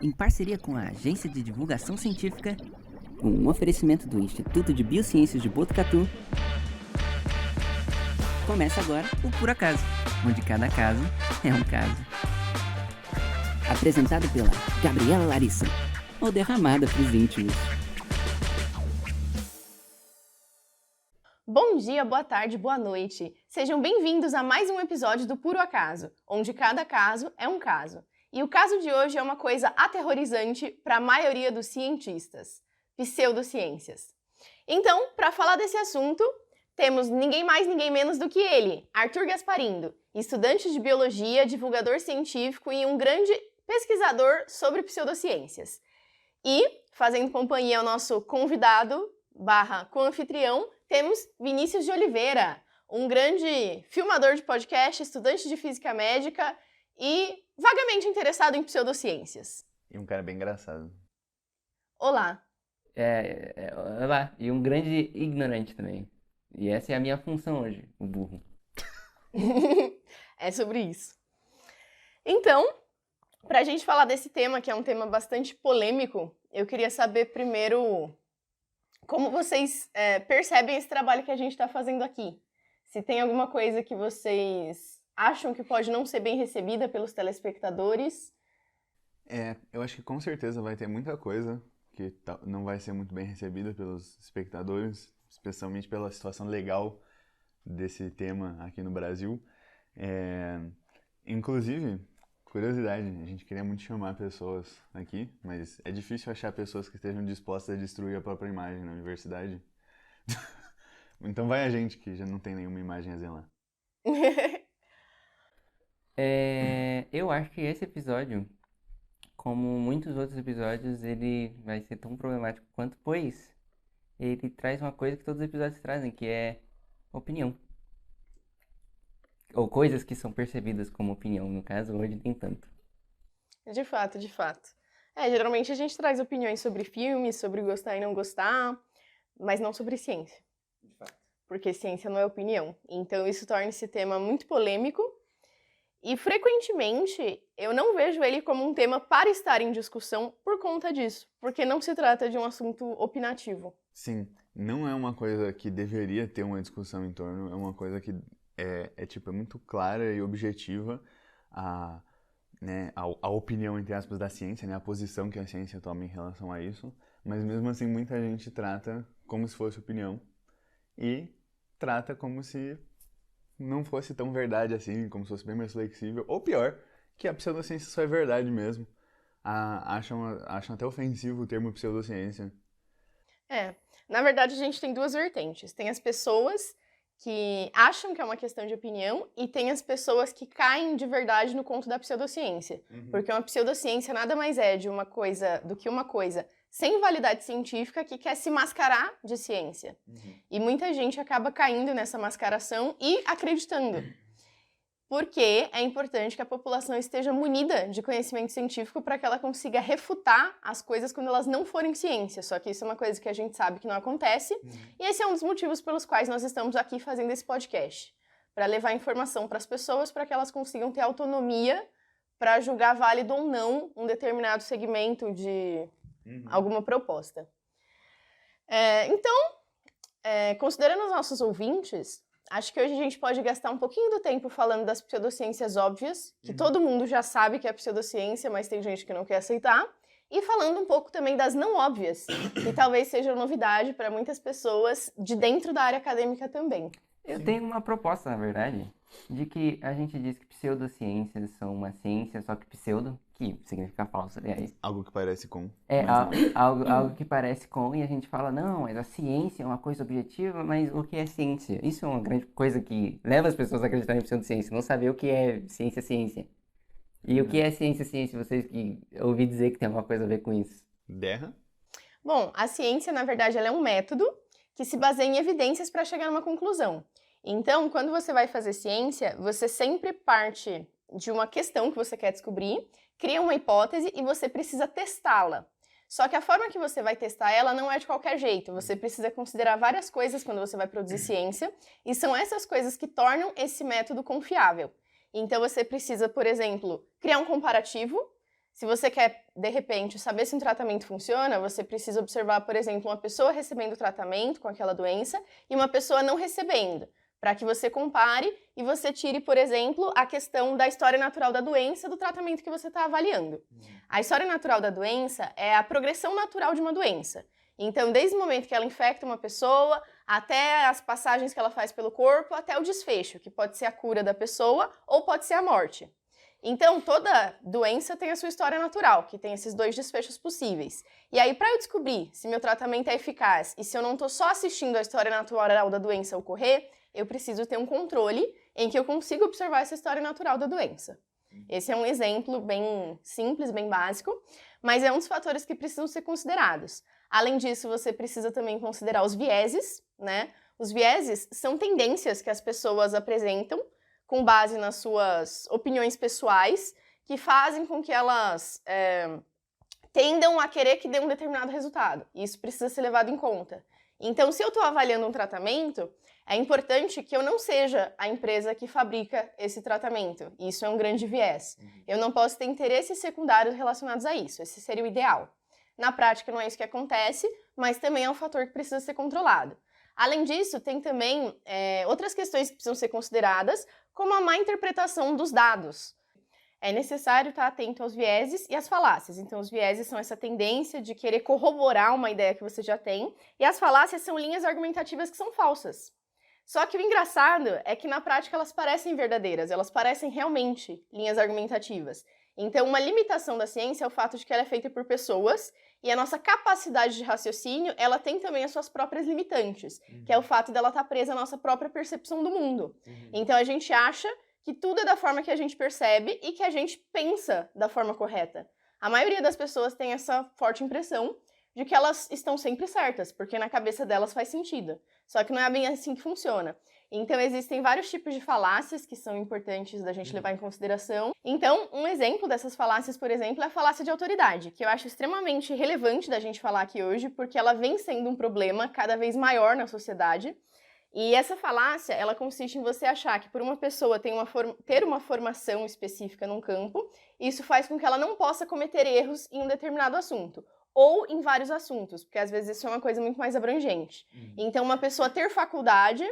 em parceria com a Agência de Divulgação Científica, um oferecimento do Instituto de Biociências de Botucatu. Começa agora o Por Acaso, onde cada caso é um caso. Apresentado pela Gabriela Larissa, ou derramada pros íntimos. Bom dia, boa tarde, boa noite. Sejam bem-vindos a mais um episódio do Puro Acaso, onde cada caso é um caso. E o caso de hoje é uma coisa aterrorizante para a maioria dos cientistas: pseudociências. Então, para falar desse assunto, temos ninguém mais, ninguém menos do que ele, Arthur Gasparindo, estudante de biologia, divulgador científico e um grande pesquisador sobre pseudociências. E, fazendo companhia ao nosso convidado / co-anfitrião, temos Vinícius de Oliveira, um grande filmador de podcast, estudante de física médica e vagamente interessado em pseudociências. E um cara bem engraçado. Olá. Olá, e um grande ignorante também. E essa é a minha função hoje, o burro. É sobre isso. Então, para a gente falar desse tema, que é um tema bastante polêmico, eu queria saber primeiro como vocês percebem esse trabalho que a gente está fazendo aqui. Se tem alguma coisa que vocês acham que pode não ser bem recebida pelos telespectadores. Eu acho que com certeza vai ter muita coisa que não vai ser muito bem recebida pelos espectadores, especialmente pela situação legal desse tema aqui no Brasil. Inclusive, curiosidade, a gente queria muito chamar pessoas aqui, mas é difícil achar pessoas que estejam dispostas a destruir a própria imagem na universidade. Então vai a gente que já não tem nenhuma imagem a zelar. Eu acho que esse episódio, como muitos outros episódios, ele vai ser tão problemático quanto, pois ele traz uma coisa que todos os episódios trazem, que é opinião. Ou coisas que são percebidas como opinião, no caso, hoje nem tanto. De fato, de fato. Geralmente a gente traz opiniões sobre filmes, sobre gostar e não gostar, mas não sobre ciência. De fato. Porque ciência não é opinião. Então isso torna esse tema muito polêmico e, frequentemente, eu não vejo ele como um tema para estar em discussão por conta disso, porque não se trata de um assunto opinativo. Sim, não é uma coisa que deveria ter uma discussão em torno, é uma coisa que é muito clara e objetiva a opinião, entre aspas, da ciência, né, a posição que a ciência toma em relação a isso, mas mesmo assim muita gente trata como se fosse opinião e trata como se não fosse tão verdade assim, como se fosse bem mais flexível, ou pior, que a pseudociência só é verdade mesmo. Acham até ofensivo o termo pseudociência. Na verdade a gente tem duas vertentes. Tem as pessoas que acham que é uma questão de opinião e tem as pessoas que caem de verdade no conto da pseudociência. Uhum. Porque uma pseudociência nada mais é do que uma coisa sem validade científica que quer se mascarar de ciência. Uhum. E muita gente acaba caindo nessa mascaração e acreditando. Porque é importante que a população esteja munida de conhecimento científico para que ela consiga refutar as coisas quando elas não forem ciência. Só que isso é uma coisa que a gente sabe que não acontece. E esse é um dos motivos pelos quais nós estamos aqui fazendo esse podcast. Para levar informação para as pessoas, para que elas consigam ter autonomia para julgar válido ou não um determinado segmento de alguma proposta. Considerando os nossos ouvintes, acho que hoje a gente pode gastar um pouquinho do tempo falando das pseudociências óbvias, que todo mundo já sabe que é pseudociência, mas tem gente que não quer aceitar, e falando um pouco também das não óbvias, que talvez seja novidade para muitas pessoas de dentro da área acadêmica também. Eu tenho uma proposta, na verdade, de que a gente diz que pseudociências são uma ciência, só que pseudo, que significa falso, aliás. Algo que parece com. Algo que parece com, e a gente fala, não, mas a ciência é uma coisa objetiva, mas o que é ciência? Isso é uma grande coisa que leva as pessoas a acreditarem em pseudociência, não saber o que é ciência. E o que é ciência, vocês que ouvi dizer que tem alguma coisa a ver com isso? Derra? Bom, a ciência, na verdade, ela é um método que se baseia em evidências para chegar numa conclusão. Então, quando você vai fazer ciência, você sempre parte de uma questão que você quer descobrir, cria uma hipótese e você precisa testá-la. Só que a forma que você vai testar ela não é de qualquer jeito. Você precisa considerar várias coisas quando você vai produzir ciência, e são essas coisas que tornam esse método confiável. Então você precisa, por exemplo, criar um comparativo, Se você quer, de repente, saber se um tratamento funciona, você precisa observar, por exemplo, uma pessoa recebendo tratamento com aquela doença e uma pessoa não recebendo, para que você compare e você tire, por exemplo, a questão da história natural da doença do tratamento que você está avaliando. A história natural da doença é a progressão natural de uma doença. Então, desde o momento que ela infecta uma pessoa, até as passagens que ela faz pelo corpo, até o desfecho, que pode ser a cura da pessoa ou pode ser a morte. Então, toda doença tem a sua história natural, que tem esses dois desfechos possíveis. E aí, para eu descobrir se meu tratamento é eficaz e se eu não estou só assistindo a história natural da doença ocorrer, eu preciso ter um controle em que eu consiga observar essa história natural da doença. Esse é um exemplo bem simples, bem básico, mas é um dos fatores que precisam ser considerados. Além disso, você precisa também considerar os vieses, né? Os vieses são tendências que as pessoas apresentam com base nas suas opiniões pessoais, que fazem com que elas tendam a querer que dê um determinado resultado. Isso precisa ser levado em conta. Então, se eu estou avaliando um tratamento, é importante que eu não seja a empresa que fabrica esse tratamento. Isso é um grande viés. Eu não posso ter interesses secundários relacionados a isso. Esse seria o ideal. Na prática, não é isso que acontece, mas também é um fator que precisa ser controlado. Além disso, tem também outras questões que precisam ser consideradas, como a má interpretação dos dados. É necessário estar atento aos vieses e às falácias. Então, os vieses são essa tendência de querer corroborar uma ideia que você já tem, e as falácias são linhas argumentativas que são falsas. Só que o engraçado é que, na prática, elas parecem verdadeiras, elas parecem realmente linhas argumentativas. Então, uma limitação da ciência é o fato de que ela é feita por pessoas, e a nossa capacidade de raciocínio, ela tem também as suas próprias limitantes, que é o fato dela estar presa à nossa própria percepção do mundo. Então, a gente acha que tudo é da forma que a gente percebe e que a gente pensa da forma correta. A maioria das pessoas tem essa forte impressão de que elas estão sempre certas, porque na cabeça delas faz sentido. Só que não é bem assim que funciona. Então, existem vários tipos de falácias que são importantes da gente levar em consideração. Então, um exemplo dessas falácias, por exemplo, é a falácia de autoridade, que eu acho extremamente relevante da gente falar aqui hoje, porque ela vem sendo um problema cada vez maior na sociedade. E essa falácia, ela consiste em você achar que por uma pessoa ter uma formação específica num campo, isso faz com que ela não possa cometer erros em um determinado assunto. Ou em vários assuntos, porque às vezes isso é uma coisa muito mais abrangente. Então, uma pessoa ter faculdade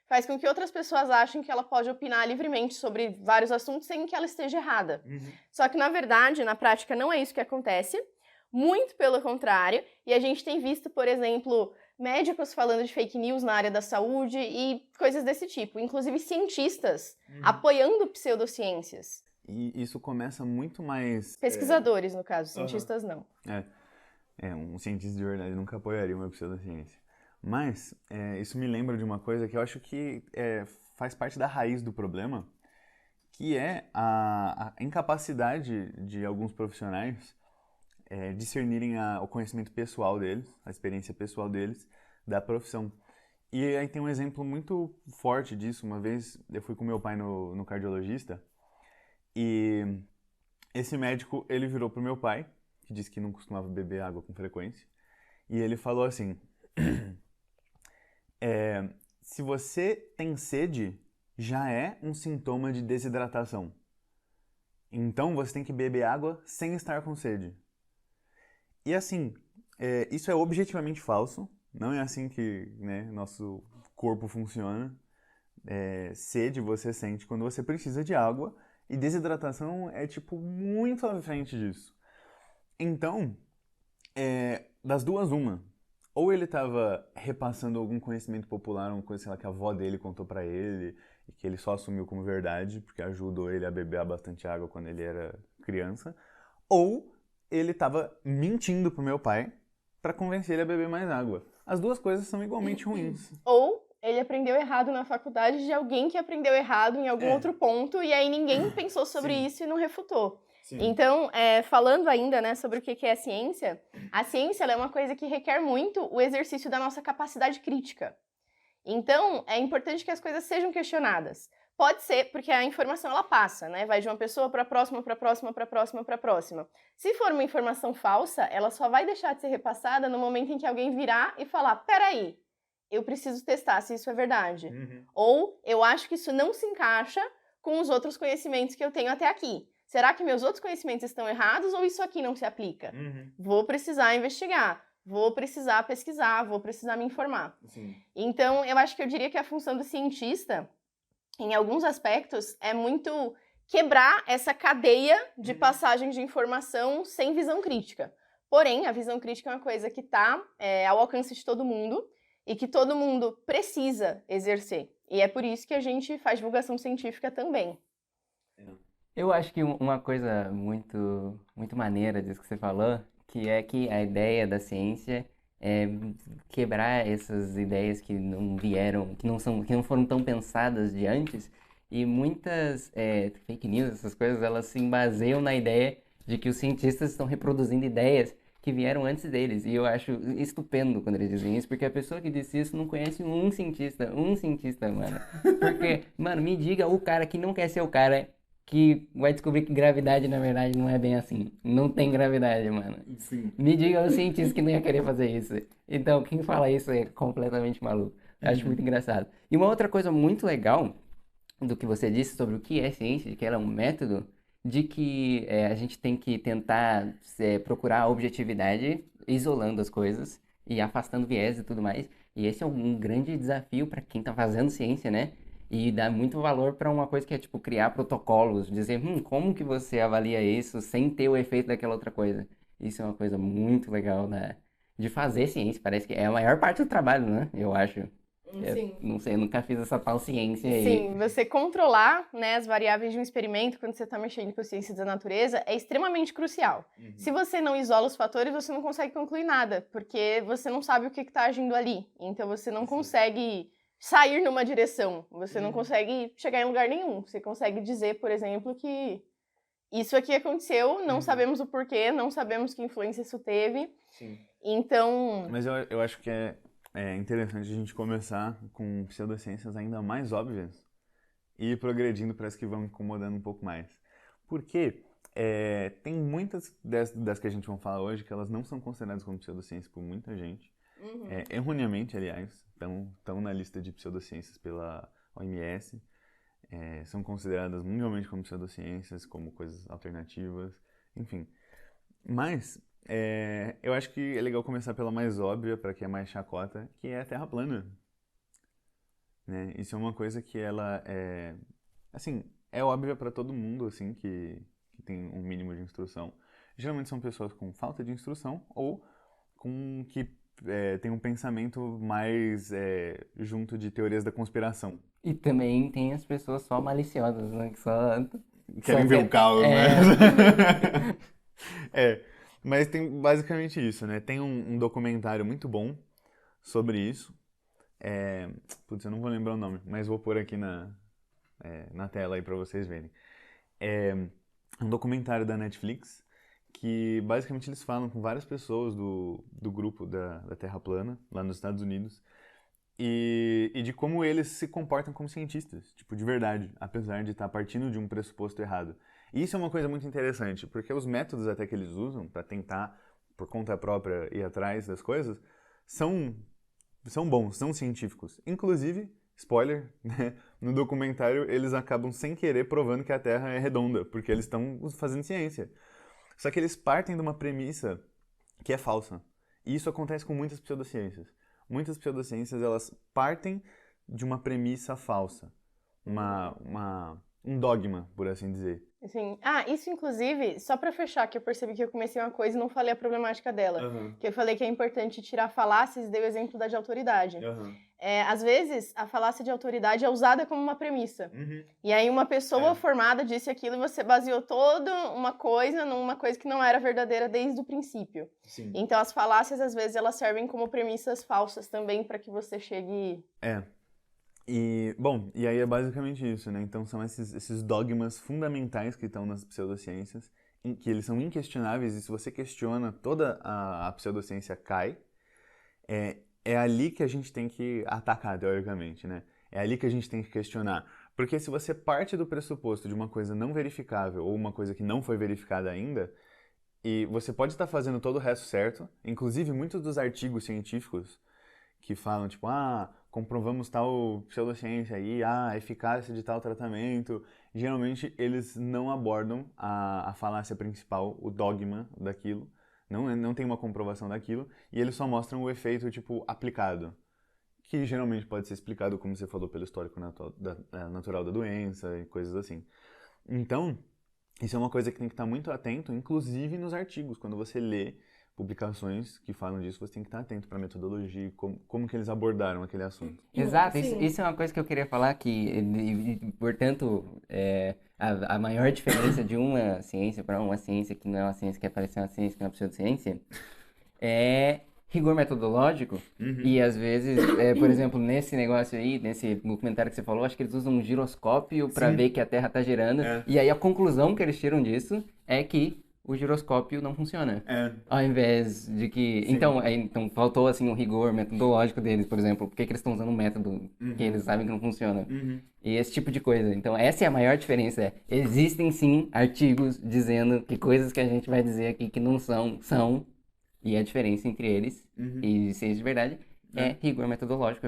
faz com que outras pessoas achem que ela pode opinar livremente sobre vários assuntos sem que ela esteja errada. Só que, na verdade, na prática, não é isso que acontece. Muito pelo contrário. E a gente tem visto, por exemplo, médicos falando de fake news na área da saúde e coisas desse tipo. Inclusive, cientistas apoiando pseudociências. E isso começa muito mais... Pesquisadores, no caso. Cientistas, não. Um cientista de verdade nunca apoiaria uma pseudociência. Mas isso me lembra de uma coisa que eu acho que faz parte da raiz do problema, que é a incapacidade de alguns profissionais discernirem o conhecimento pessoal deles, a experiência pessoal deles, da profissão. E aí tem um exemplo muito forte disso. Uma vez eu fui com meu pai no cardiologista e esse médico, ele virou pro meu pai, que disse que não costumava beber água com frequência, e ele falou assim... se você tem sede, já é um sintoma de desidratação. Então você tem que beber água sem estar com sede. E assim, isso é objetivamente falso. Não é assim que nosso corpo funciona. Sede você sente quando você precisa de água. E desidratação é muito à frente disso. Então, das duas, uma. Ou ele estava repassando algum conhecimento popular, uma coisa, sei lá, que a avó dele contou pra ele e que ele só assumiu como verdade, porque ajudou ele a beber bastante água quando ele era criança. Ou ele estava mentindo pro meu pai para convencer ele a beber mais água. As duas coisas são igualmente ruins. Ou ele aprendeu errado na faculdade de alguém que aprendeu errado em algum outro ponto e aí ninguém pensou sobre isso e não refutou. Sim. Então, falando ainda sobre o que é a ciência ela é uma coisa que requer muito o exercício da nossa capacidade crítica. Então, é importante que as coisas sejam questionadas. Pode ser, porque a informação ela passa, vai de uma pessoa para a próxima, para a próxima, para a próxima, para a próxima. Se for uma informação falsa, ela só vai deixar de ser repassada no momento em que alguém virar e falar, peraí, eu preciso testar se isso é verdade. Ou, eu acho que isso não se encaixa com os outros conhecimentos que eu tenho até aqui. será que meus outros conhecimentos estão errados ou isso aqui não se aplica? Vou precisar investigar, vou precisar pesquisar, vou precisar me informar. Sim. Então, eu acho que eu diria que a função do cientista, em alguns aspectos, é muito quebrar essa cadeia de passagem de informação sem visão crítica. Porém, a visão crítica é uma coisa que está ao alcance de todo mundo e que todo mundo precisa exercer. E é por isso que a gente faz divulgação científica também. Eu acho que uma coisa muito, muito maneira disso que você falou, que é que a ideia da ciência é quebrar essas ideias que não vieram, que não foram tão pensadas de antes, e muitas fake news, essas coisas, elas se baseiam na ideia de que os cientistas estão reproduzindo ideias que vieram antes deles. E eu acho estupendo quando eles dizem isso, porque a pessoa que disse isso não conhece um cientista, mano. Porque, mano, me diga o cara que não quer ser o cara que vai descobrir que gravidade, na verdade, não é bem assim. Não tem gravidade, mano. Sim. Me diga o cientista que não ia querer fazer isso. Então, quem fala isso é completamente maluco. Eu acho muito engraçado. E uma outra coisa muito legal do que você disse sobre o que é ciência, de que ela é um método, de que a gente tem que tentar procurar a objetividade, isolando as coisas e afastando viés e tudo mais. E esse é um grande desafio para quem está fazendo ciência, né? E dá muito valor para uma coisa que é, tipo, criar protocolos, dizer, como que você avalia isso sem ter o efeito daquela outra coisa? Isso é uma coisa muito legal, né? De fazer ciência, parece que é a maior parte do trabalho, né? Eu acho. Sim. Não sei, eu nunca fiz essa tal ciência aí. Sim, você controlar, né, as variáveis de um experimento quando você está mexendo com ciências da natureza é extremamente crucial. Se você não isola os fatores, você não consegue concluir nada, porque você não sabe o que está agindo ali. Então você não consegue sair numa direção, você não consegue chegar em lugar nenhum. Você consegue dizer, por exemplo, que isso aqui aconteceu, não sabemos o porquê, não sabemos que influência isso teve. Sim. Então... Mas eu acho que é interessante a gente começar com pseudociências ainda mais óbvias e ir progredindo, parece que vão incomodando um pouco mais. Porque tem muitas das que a gente vai falar hoje que elas não são consideradas como pseudociências por muita gente. Erroneamente, aliás, estão na lista de pseudociências pela OMS. São consideradas mundialmente como pseudociências, como coisas alternativas, enfim. Mas eu acho que é legal começar pela mais óbvia, para quem é mais chacota, que é a Terra plana. Né? Isso é uma coisa que ela é óbvia para todo mundo, assim, que tem um mínimo de instrução. Geralmente são pessoas com falta de instrução ou que tem um pensamento mais junto de teorias da conspiração. E também tem as pessoas só maliciosas, né? Que só Querem ver o caos, né? Mas tem basicamente isso, né? Tem um documentário muito bom sobre isso. Putz, eu não vou lembrar o nome, mas vou pôr aqui na tela aí pra vocês verem. É um documentário da Netflix que basicamente eles falam com várias pessoas do grupo da Terra Plana, lá nos Estados Unidos, e de como eles se comportam como cientistas, tipo, de verdade, apesar de estar partindo de um pressuposto errado. E isso é uma coisa muito interessante, porque os métodos até que eles usam para tentar, por conta própria, ir atrás das coisas, são bons, são científicos. Inclusive, spoiler, né? No documentário eles acabam sem querer provando que a Terra é redonda, porque eles estão fazendo ciência. Só que eles partem de uma premissa que é falsa. E isso acontece com muitas pseudociências. Muitas pseudociências, elas partem de uma premissa falsa. Um dogma, por assim dizer. Sim. Isso inclusive, só pra fechar, que eu percebi que eu comecei uma coisa e não falei a problemática dela. Que eu falei que é importante tirar falácias e dei o exemplo da de autoridade. Às vezes, a falácia de autoridade é usada como uma premissa. E aí uma pessoa formada disse aquilo e você baseou toda uma coisa numa coisa que não era verdadeira desde o princípio. Sim. Então as falácias, às vezes, elas servem como premissas falsas também para que você chegue... E aí é basicamente isso, né? Então são esses dogmas fundamentais que estão nas pseudociências, que eles são inquestionáveis, e se você questiona, toda a pseudociência cai. É ali que a gente tem que atacar, teoricamente, né? É ali que a gente tem que questionar. Porque se você parte do pressuposto de uma coisa não verificável ou uma coisa que não foi verificada ainda, e você pode estar fazendo todo o resto certo, inclusive muitos dos artigos científicos que falam, tipo, comprovamos tal pseudociência aí, a eficácia de tal tratamento, geralmente eles não abordam a falácia principal, o dogma daquilo, não tem uma comprovação daquilo, e eles só mostram o efeito, tipo, aplicado, que geralmente pode ser explicado, como você falou, pelo histórico natural da doença e coisas assim. Então, isso é uma coisa que tem que estar muito atento, inclusive nos artigos. Quando você lê publicações que falam disso, você tem que estar atento para a metodologia e como que eles abordaram aquele assunto. Exato, Sim. isso é uma coisa que eu queria falar portanto, a maior diferença de uma ciência para uma ciência que não é uma ciência, que parece uma ciência, que é uma pseudociência, é rigor metodológico. E às vezes, por exemplo, nesse negócio aí, nesse documentário que você falou, acho que eles usam um giroscópio para ver que a Terra está girando. E aí a conclusão que eles tiram disso é que o giroscópio não funciona. Ao invés de que... Então faltou assim um rigor metodológico deles, por exemplo. Por que eles estão usando um método que eles sabem que não funciona? E esse tipo de coisa. Então essa é a maior diferença. Existem sim artigos dizendo que coisas que a gente vai dizer aqui que não são. E a diferença entre eles e ciência de verdade é rigor metodológico,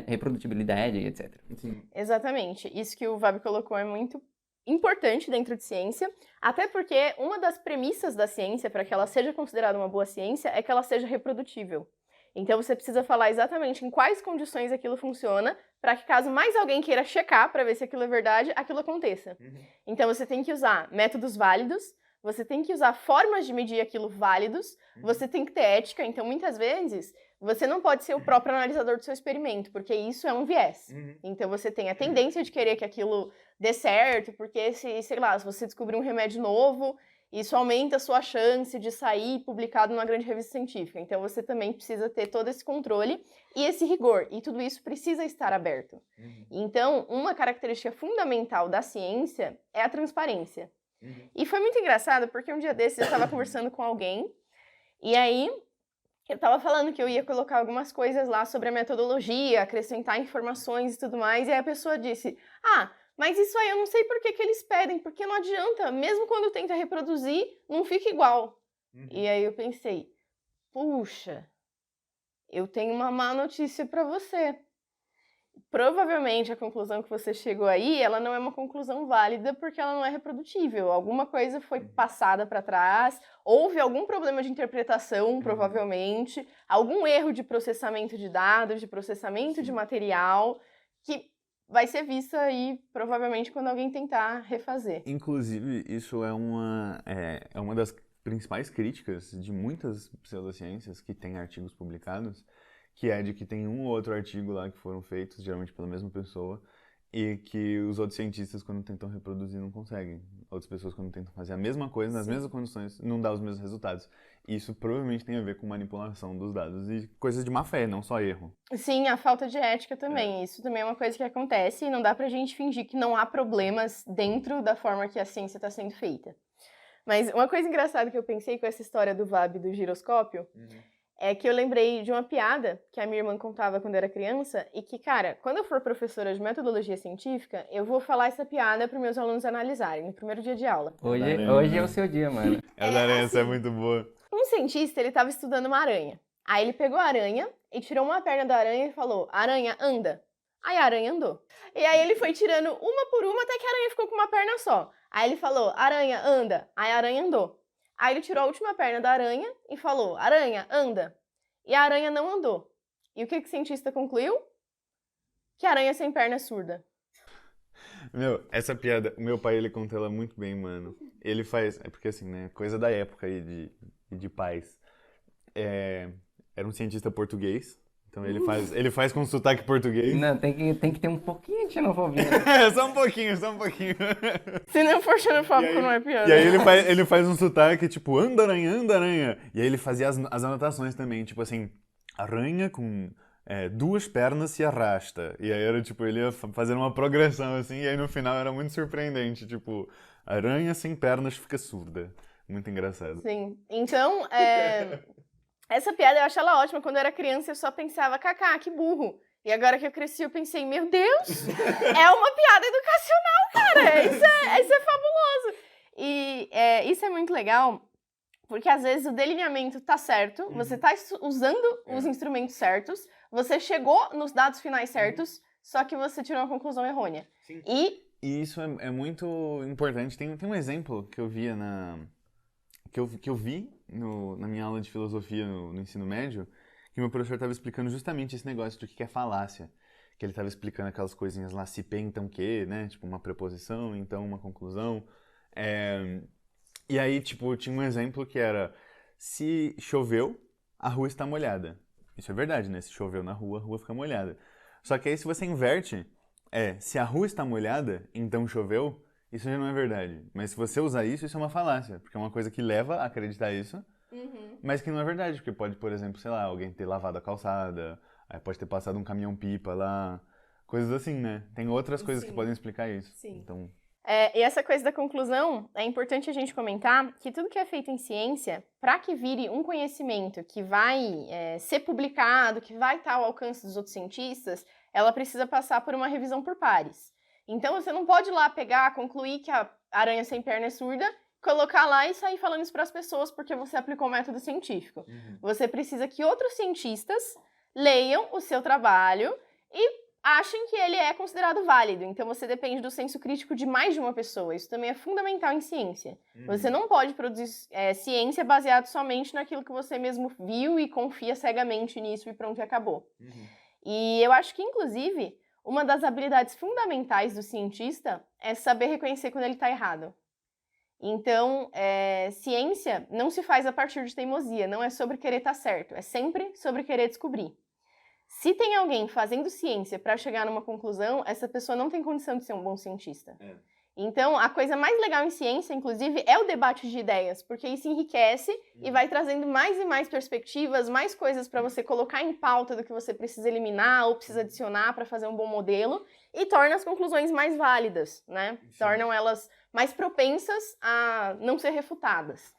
reprodutibilidade, etc. Sim. Exatamente. Isso que o Vabi colocou é muito importante dentro de ciência, até porque uma das premissas da ciência, para que ela seja considerada uma boa ciência, é que ela seja reprodutível. Então você precisa falar exatamente em quais condições aquilo funciona, para que caso mais alguém queira checar para ver se aquilo é verdade, aquilo aconteça. Então você tem que usar métodos válidos, você tem que usar formas de medir aquilo válidos, você tem que ter ética, então muitas vezes você não pode ser o próprio analisador do seu experimento, porque isso é um viés. Então você tem a tendência de querer que aquilo dê certo, porque se você descobrir um remédio novo, isso aumenta a sua chance de sair publicado numa grande revista científica. Então você também precisa ter todo esse controle e esse rigor, e tudo isso precisa estar aberto. Então, uma característica fundamental da ciência é a transparência. E foi muito engraçado, porque um dia desses eu estava conversando com alguém, e aí eu estava falando que eu ia colocar algumas coisas lá sobre a metodologia, acrescentar informações e tudo mais, e aí a pessoa disse, mas isso aí eu não sei por que eles pedem, porque não adianta, mesmo quando tenta reproduzir, não fica igual. E aí eu pensei, puxa, eu tenho uma má notícia para você. Provavelmente a conclusão que você chegou aí, ela não é uma conclusão válida porque ela não é reprodutível. Alguma coisa foi passada para trás, houve algum problema de interpretação, provavelmente, algum erro de processamento de dados, de processamento de material, que vai ser vista aí, provavelmente, quando alguém tentar refazer. Inclusive, isso é uma das principais críticas de muitas pseudociências que têm artigos publicados, que é de que tem um ou outro artigo lá que foram feitos, geralmente pela mesma pessoa, e que os outros cientistas, quando tentam reproduzir, não conseguem. Outras pessoas, quando tentam fazer a mesma coisa, nas mesmas condições, não dá os mesmos resultados. E isso provavelmente tem a ver com manipulação dos dados e coisas de má fé, não só erro. Sim, a falta de ética também. Isso também é uma coisa que acontece e não dá pra gente fingir que não há problemas dentro da forma que a ciência está sendo feita. Mas uma coisa engraçada que eu pensei com essa história do VAB do giroscópio é que eu lembrei de uma piada que a minha irmã contava quando eu era criança e que, cara, quando eu for professora de metodologia científica, eu vou falar essa piada para os meus alunos analisarem no primeiro dia de aula. Hoje é o seu dia, mano. Essa aranha é muito boa. Um cientista, ele estava estudando uma aranha. Aí ele pegou a aranha e tirou uma perna da aranha e falou, aranha, anda. Aí a aranha andou. E aí ele foi tirando uma por uma até que a aranha ficou com uma perna só. Aí ele falou, aranha, anda. Aí a aranha andou. Aí ele tirou a última perna da aranha e falou, aranha, anda. E a aranha não andou. E o que o cientista concluiu? Que a aranha sem perna é surda. Meu, essa piada, o meu pai, ele conta ela muito bem, mano. Ele faz, é porque assim, né, coisa da época aí de pais. Era um cientista português, então ele faz com sotaque português. Não, tem que ter um pouquinho de xenofobia. Só um pouquinho. Se não for xenofóbico, não é piada. E aí ele faz um sotaque, tipo, anda aranha. E aí ele fazia as anotações também, tipo assim, aranha com 2 pernas se arrasta. E aí era tipo, ele ia fazendo uma progressão assim, e aí no final era muito surpreendente, tipo, aranha sem pernas fica surda. Muito engraçado. Sim, então, essa piada eu acho ela ótima. Quando eu era criança eu só pensava, Cacá, que burro. E agora que eu cresci eu pensei, meu Deus, é uma piada educacional, cara. Isso é fabuloso. E isso é muito legal, porque às vezes o delineamento tá certo, você tá usando os instrumentos certos, você chegou nos dados finais certos, só que você tirou uma conclusão errônea. Sim. E E isso é muito importante. Tem um exemplo que eu via que eu vi na minha aula de filosofia no ensino médio, que meu professor estava explicando justamente esse negócio do que é falácia. Que ele estava explicando aquelas coisinhas lá, se P, então que, né? Tipo, uma preposição, então uma conclusão. E aí, tipo, tinha um exemplo que era, se choveu, a rua está molhada. Isso é verdade, né? Se choveu na rua, a rua fica molhada. Só que aí, se você inverte, se a rua está molhada, então choveu, isso já não é verdade. Mas se você usar isso, isso é uma falácia. Porque é uma coisa que leva a acreditar isso, mas que não é verdade. Porque pode, por exemplo, sei lá, alguém ter lavado a calçada, aí pode ter passado um caminhão-pipa lá, coisas assim, né? Tem outras coisas que podem explicar isso. Sim. Então... E essa coisa da conclusão, é importante a gente comentar que tudo que é feito em ciência, para que vire um conhecimento que vai ser publicado, que vai estar ao alcance dos outros cientistas, ela precisa passar por uma revisão por pares. Então você não pode ir lá pegar, concluir que a aranha sem perna é surda, colocar lá e sair falando isso para as pessoas porque você aplicou o método científico. Você precisa que outros cientistas leiam o seu trabalho e achem que ele é considerado válido. Então você depende do senso crítico de mais de uma pessoa. Isso também é fundamental em ciência. Você não pode produzir ciência baseado somente naquilo que você mesmo viu e confia cegamente nisso e pronto, e acabou. E eu acho que, inclusive, uma das habilidades fundamentais do cientista é saber reconhecer quando ele está errado. Então, ciência não se faz a partir de teimosia, não é sobre querer estar certo, é sempre sobre querer descobrir. Se tem alguém fazendo ciência para chegar numa conclusão, essa pessoa não tem condição de ser um bom cientista. Então, a coisa mais legal em ciência, inclusive, é o debate de ideias, porque isso enriquece e vai trazendo mais e mais perspectivas, mais coisas para você colocar em pauta do que você precisa eliminar ou precisa adicionar para fazer um bom modelo, e torna as conclusões mais válidas, né? Sim. Tornam elas mais propensas a não ser refutadas.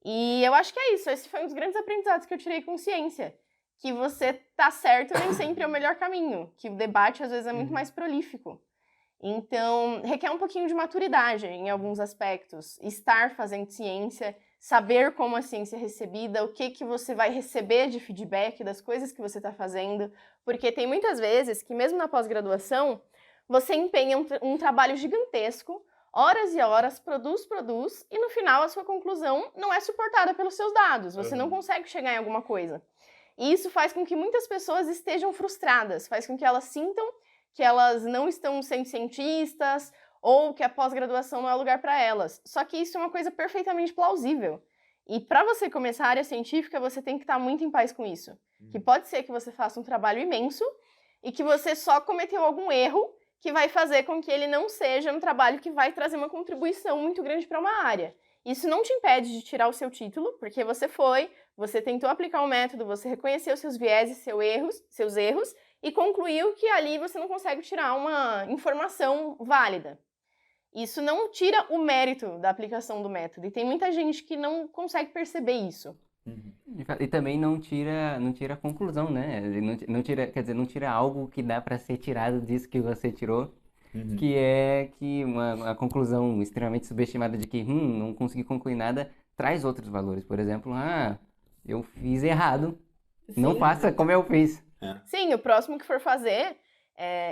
E eu acho que é isso. Esse foi um dos grandes aprendizados que eu tirei com ciência. Que você tá certo nem sempre é o melhor caminho, que o debate às vezes é muito mais prolífico. Então, requer um pouquinho de maturidade em alguns aspectos. Estar fazendo ciência, saber como a ciência é recebida, o que você vai receber de feedback das coisas que você está fazendo, porque tem muitas vezes que mesmo na pós-graduação, você empenha um trabalho gigantesco, horas e horas, produz, e no final a sua conclusão não é suportada pelos seus dados, você não consegue chegar em alguma coisa. E isso faz com que muitas pessoas estejam frustradas, faz com que elas sintam que elas não estão sendo cientistas ou que a pós-graduação não é lugar para elas. Só que isso é uma coisa perfeitamente plausível. E para você começar a área científica, você tem que estar muito em paz com isso. Que pode ser que você faça um trabalho imenso e que você só cometeu algum erro que vai fazer com que ele não seja um trabalho que vai trazer uma contribuição muito grande para uma área. Isso não te impede de tirar o seu título, porque você tentou aplicar um método, você reconheceu seus vieses, seus erros, e concluiu que ali você não consegue tirar uma informação válida. Isso não tira o mérito da aplicação do método, e tem muita gente que não consegue perceber isso. E também não tira a conclusão, né? Não tira algo que dá para ser tirado disso que você tirou. Que é que uma conclusão extremamente subestimada de que não consegui concluir nada, traz outros valores. Por exemplo, eu fiz errado, sim, não faça como eu fiz. Sim, o próximo que for fazer,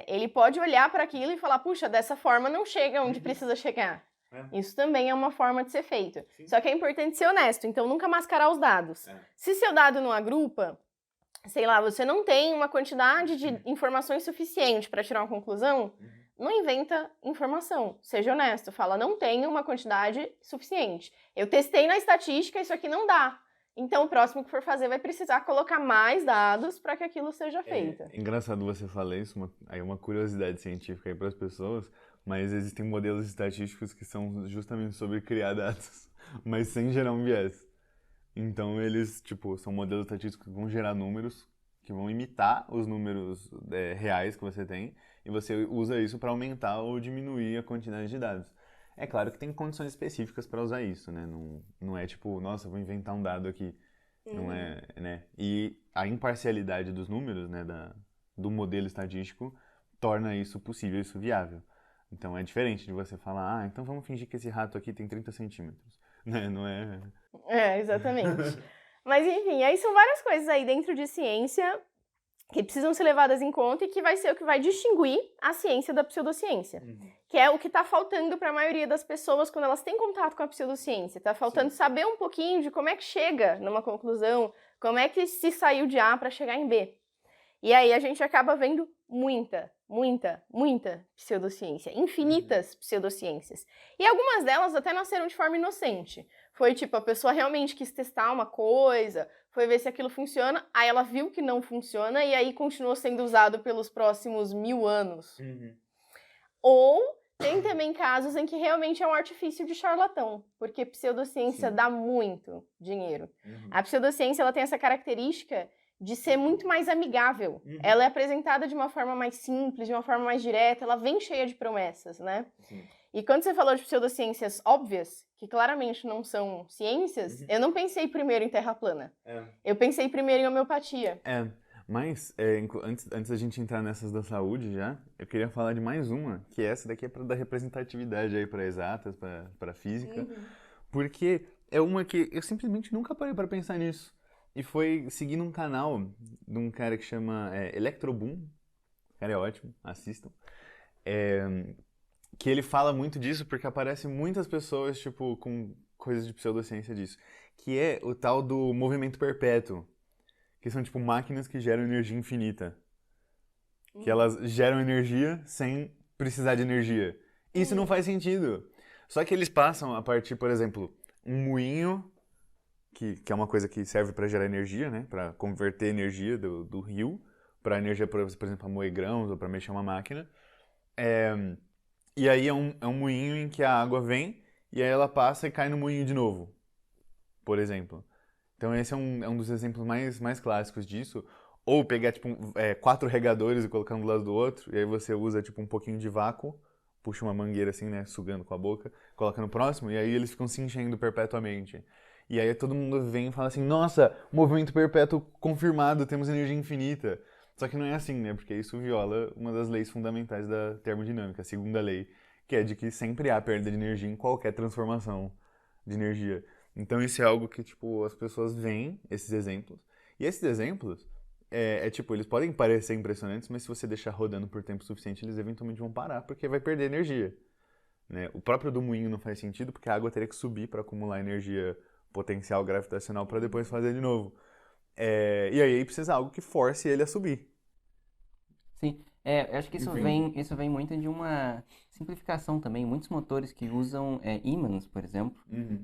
ele pode olhar para aquilo e falar, puxa, dessa forma não chega onde precisa chegar. Isso também é uma forma de ser feito. Sim. Só que é importante ser honesto, então nunca mascarar os dados. Se seu dado não agrupa, sei lá, você não tem uma quantidade de informações suficiente para tirar uma conclusão, não inventa informação, seja honesto, fala, não tenho uma quantidade suficiente. Eu testei na estatística, isso aqui não dá. Então o próximo que for fazer vai precisar colocar mais dados para que aquilo seja feito. É engraçado você falar isso, aí uma curiosidade científica aí para as pessoas, mas existem modelos estatísticos que são justamente sobre criar dados, mas sem gerar um viés. Então eles, são modelos estatísticos que vão gerar números, que vão imitar os números reais que você tem, e você usa isso para aumentar ou diminuir a quantidade de dados. É claro que tem condições específicas para usar isso, né? Não é nossa, vou inventar um dado aqui. Não é, né? E a imparcialidade dos números, né, do modelo estatístico, torna isso possível, isso viável. Então é diferente de você falar, então vamos fingir que esse rato aqui tem 30 centímetros. Né? Não é... Exatamente. Mas enfim, aí são várias coisas aí dentro de ciência que precisam ser levadas em conta e que vai ser o que vai distinguir a ciência da pseudociência. Que é o que está faltando para a maioria das pessoas quando elas têm contato com a pseudociência. Está faltando saber um pouquinho de como é que chega numa conclusão, como é que se saiu de A para chegar em B. E aí a gente acaba vendo muita pseudociência, infinitas pseudociências. E algumas delas até nasceram de forma inocente. Foi tipo, a pessoa realmente quis testar uma coisa, foi ver se aquilo funciona, aí ela viu que não funciona e aí continuou sendo usado pelos próximos 1000 anos. Ou tem também casos em que realmente é um artifício de charlatão, porque pseudociência dá muito dinheiro. A pseudociência ela tem essa característica de ser muito mais amigável. Ela é apresentada de uma forma mais simples, de uma forma mais direta, ela vem cheia de promessas, né? E quando você falou de pseudociências óbvias, que claramente não são ciências, eu não pensei primeiro em terra plana. Eu pensei primeiro em homeopatia. Mas, antes da gente entrar nessas da saúde já, eu queria falar de mais uma, que essa daqui é para dar representatividade aí para exatas, para física, porque é uma que eu simplesmente nunca parei para pensar nisso. E foi seguindo um canal de um cara que chama Electroboom, o cara é ótimo, assistam, que ele fala muito disso porque aparecem muitas pessoas, tipo, com coisas de pseudociência disso, que é o tal do movimento perpétuo. Que são, tipo, máquinas que geram energia infinita. Que elas geram energia sem precisar de energia. Isso não faz sentido. Só que eles passam a partir, por exemplo, um moinho, que é uma coisa que serve para gerar energia, né? Para converter energia do rio para energia, por exemplo, para moer grãos ou para mexer uma máquina. E aí é um moinho em que a água vem e aí ela passa e cai no moinho de novo, por exemplo. Então esse é um dos exemplos mais clássicos disso. Ou pegar, tipo, 4 regadores e colocar um do lado do outro, e aí você usa, tipo, um pouquinho de vácuo, puxa uma mangueira assim, né, sugando com a boca, coloca no próximo, e aí eles ficam se enchendo perpetuamente. E aí todo mundo vem e fala assim, nossa, movimento perpétuo confirmado, temos energia infinita. Só que não é assim, né, porque isso viola uma das leis fundamentais da termodinâmica, a segunda lei, que é de que sempre há perda de energia em qualquer transformação de energia. Então isso é algo que, tipo, as pessoas veem, esses exemplos. E esses exemplos, tipo, eles podem parecer impressionantes, mas se você deixar rodando por tempo suficiente, eles eventualmente vão parar, porque vai perder energia. Né? O próprio do moinho não faz sentido, porque a água teria que subir para acumular energia potencial gravitacional para depois fazer de novo. E aí precisa algo que force ele a subir. Sim, eu acho que isso vem muito de uma simplificação também. Muitos motores que usam ímãs, por exemplo,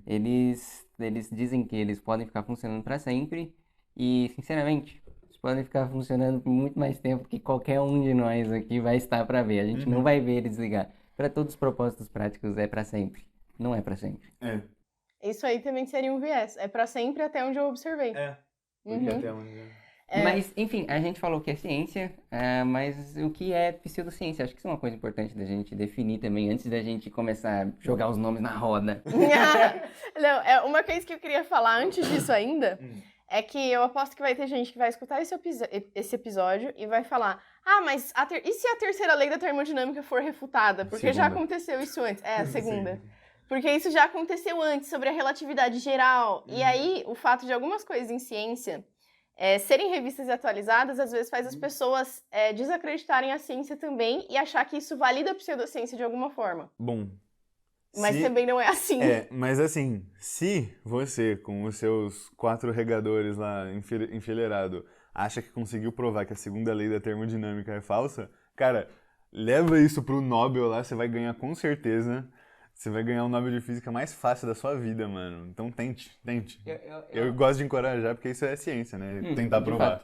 eles dizem que eles podem ficar funcionando para sempre e, sinceramente, eles podem ficar funcionando por muito mais tempo que qualquer um de nós aqui vai estar para ver. A gente não vai ver ele desligar. Para todos os propósitos práticos é para sempre. Não é para sempre. Isso aí também seria um viés. É para sempre até onde eu observei. Porque até onde... Mas, enfim, a gente falou que é ciência, mas o que é pseudociência? Acho que isso é uma coisa importante da gente definir também, antes da gente começar a jogar os nomes na roda. Não, uma coisa que eu queria falar antes disso ainda, é que eu aposto que vai ter gente que vai escutar esse episódio e vai falar, mas e se a terceira lei da termodinâmica for refutada? Porque já aconteceu isso antes. A segunda. Porque isso já aconteceu antes, sobre a relatividade geral. E aí, o fato de algumas coisas em ciência... serem revistas e atualizadas, às vezes faz as pessoas desacreditarem a ciência também e achar que isso valida a pseudociência de alguma forma. Bom, mas também não é assim. Mas assim, se você, com os seus 4 regadores lá enfileirado, acha que conseguiu provar que a segunda lei da termodinâmica é falsa, cara, leva isso pro Nobel lá, você vai ganhar com certeza. Você vai ganhar o Nobel de Física mais fácil da sua vida, mano. Então tente. Eu gosto de encorajar, porque isso é ciência, né? Tentar provar.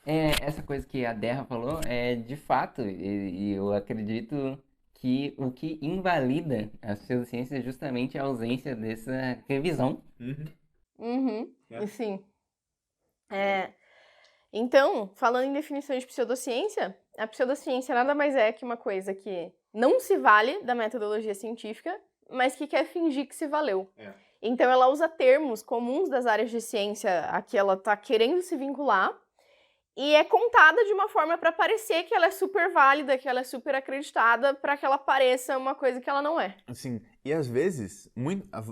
Essa coisa que a Derra falou é de fato, e eu acredito que o que invalida a pseudociência é justamente a ausência dessa revisão. Sim. Então, falando em definição de pseudociência, a pseudociência nada mais é que uma coisa que não se vale da metodologia científica, mas que quer fingir que se valeu. Então ela usa termos comuns das áreas de ciência a que ela está querendo se vincular e é contada de uma forma para parecer que ela é super válida, que ela é super acreditada, para que ela pareça uma coisa que ela não é. Sim, e às vezes,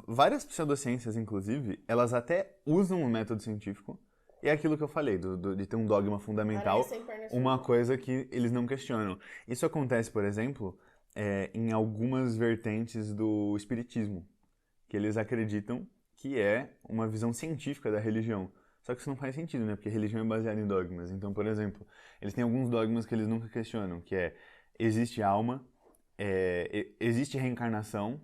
várias pseudociências, inclusive, elas até usam o método científico E é aquilo que eu falei, de ter um dogma fundamental, uma coisa que eles não questionam. Isso acontece, por exemplo, em algumas vertentes do espiritismo, que eles acreditam que é uma visão científica da religião. Só que isso não faz sentido, né? Porque religião é baseada em dogmas. Então, por exemplo, eles têm alguns dogmas que eles nunca questionam, que é, existe alma, existe reencarnação,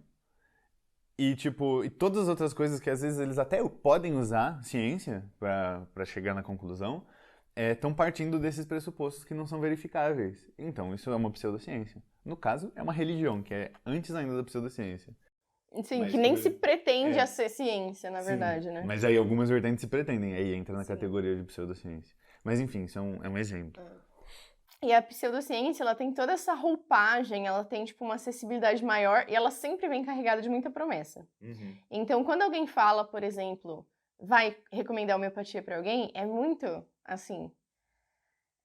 e, tipo, e todas as outras coisas que às vezes eles até podem usar ciência para chegar na conclusão, estão partindo desses pressupostos que não são verificáveis. Então, isso é uma pseudociência. No caso, é uma religião, que é antes ainda da pseudociência. Sim, Mas que nem como se ele- pretende a ser ciência, na Sim, verdade, né? mas aí algumas vertentes se pretendem, aí entra na Sim. categoria de pseudociência. Mas enfim, isso é um exemplo. E a pseudociência, ela tem toda essa roupagem, ela tem, tipo, uma acessibilidade maior e ela sempre vem carregada de muita promessa. Então, quando alguém fala, por exemplo, vai recomendar homeopatia pra alguém, é muito, assim,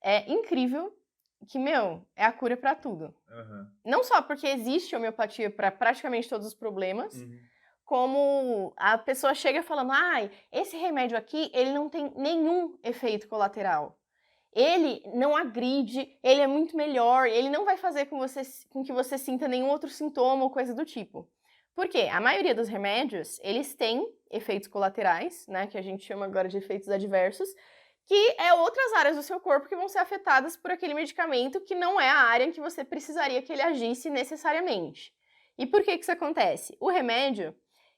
é incrível que, é a cura pra tudo. Não só porque existe homeopatia pra praticamente todos os problemas, como a pessoa chega falando, esse remédio aqui, ele não tem nenhum efeito colateral. Ele não agride, ele é muito melhor, ele não vai fazer com que você sinta nenhum outro sintoma ou coisa do tipo. Por quê? A maioria dos remédios, eles têm efeitos colaterais, né, que a gente chama agora de efeitos adversos, que é outras áreas do seu corpo que vão ser afetadas por aquele medicamento que não é a área em que você precisaria que ele agisse necessariamente. E por que isso acontece? O remédio,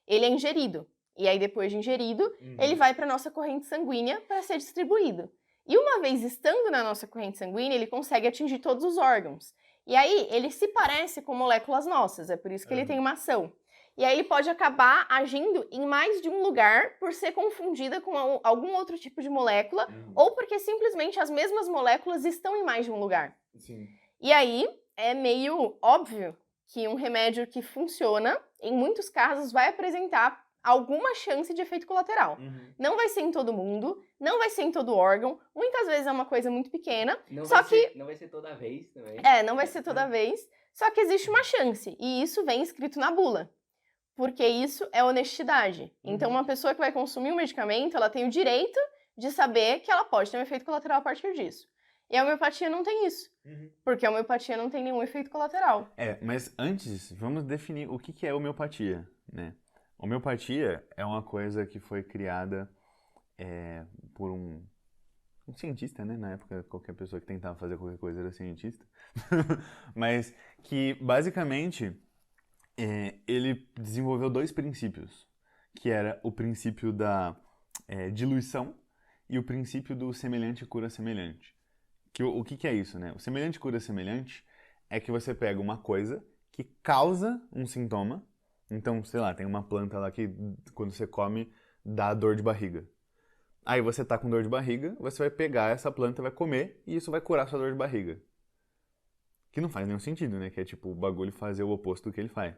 ele é ingerido, e aí depois de ingerido, ele vai para a nossa corrente sanguínea para ser distribuído. E uma vez estando na nossa corrente sanguínea, ele consegue atingir todos os órgãos. E aí, ele se parece com moléculas nossas, é por isso que ele tem uma ação. E aí, ele pode acabar agindo em mais de um lugar por ser confundida com algum outro tipo de molécula, ou porque simplesmente as mesmas moléculas estão em mais de um lugar. Sim. E aí, é meio óbvio que um remédio que funciona, em muitos casos, vai apresentar alguma chance de efeito colateral. Não vai ser em todo mundo, não vai ser em todo órgão, muitas vezes é uma coisa muito pequena, Não só vai não vai ser toda vez também. não vai ser toda vez, só que existe uma chance, e isso vem escrito na bula, porque isso é honestidade. Então, uma pessoa que vai consumir um medicamento, ela tem o direito de saber que ela pode ter um efeito colateral a partir disso. E a homeopatia não tem isso, porque a homeopatia não tem nenhum efeito colateral. Mas antes, vamos definir o que é homeopatia, né? Homeopatia é uma coisa que foi criada por um cientista, né? Na época, qualquer pessoa que tentava fazer qualquer coisa era cientista. Mas que, basicamente, ele desenvolveu dois princípios, que era o princípio da diluição e o princípio do semelhante cura semelhante. O que é isso, né? O semelhante cura semelhante é que você pega uma coisa que causa um sintoma. Então, sei lá, tem uma planta lá que quando você come dá dor de barriga. Aí você tá com dor de barriga, você vai pegar essa planta, vai comer e isso vai curar sua dor de barriga. Que não faz nenhum sentido, né? Que é tipo o bagulho fazer o oposto do que ele faz.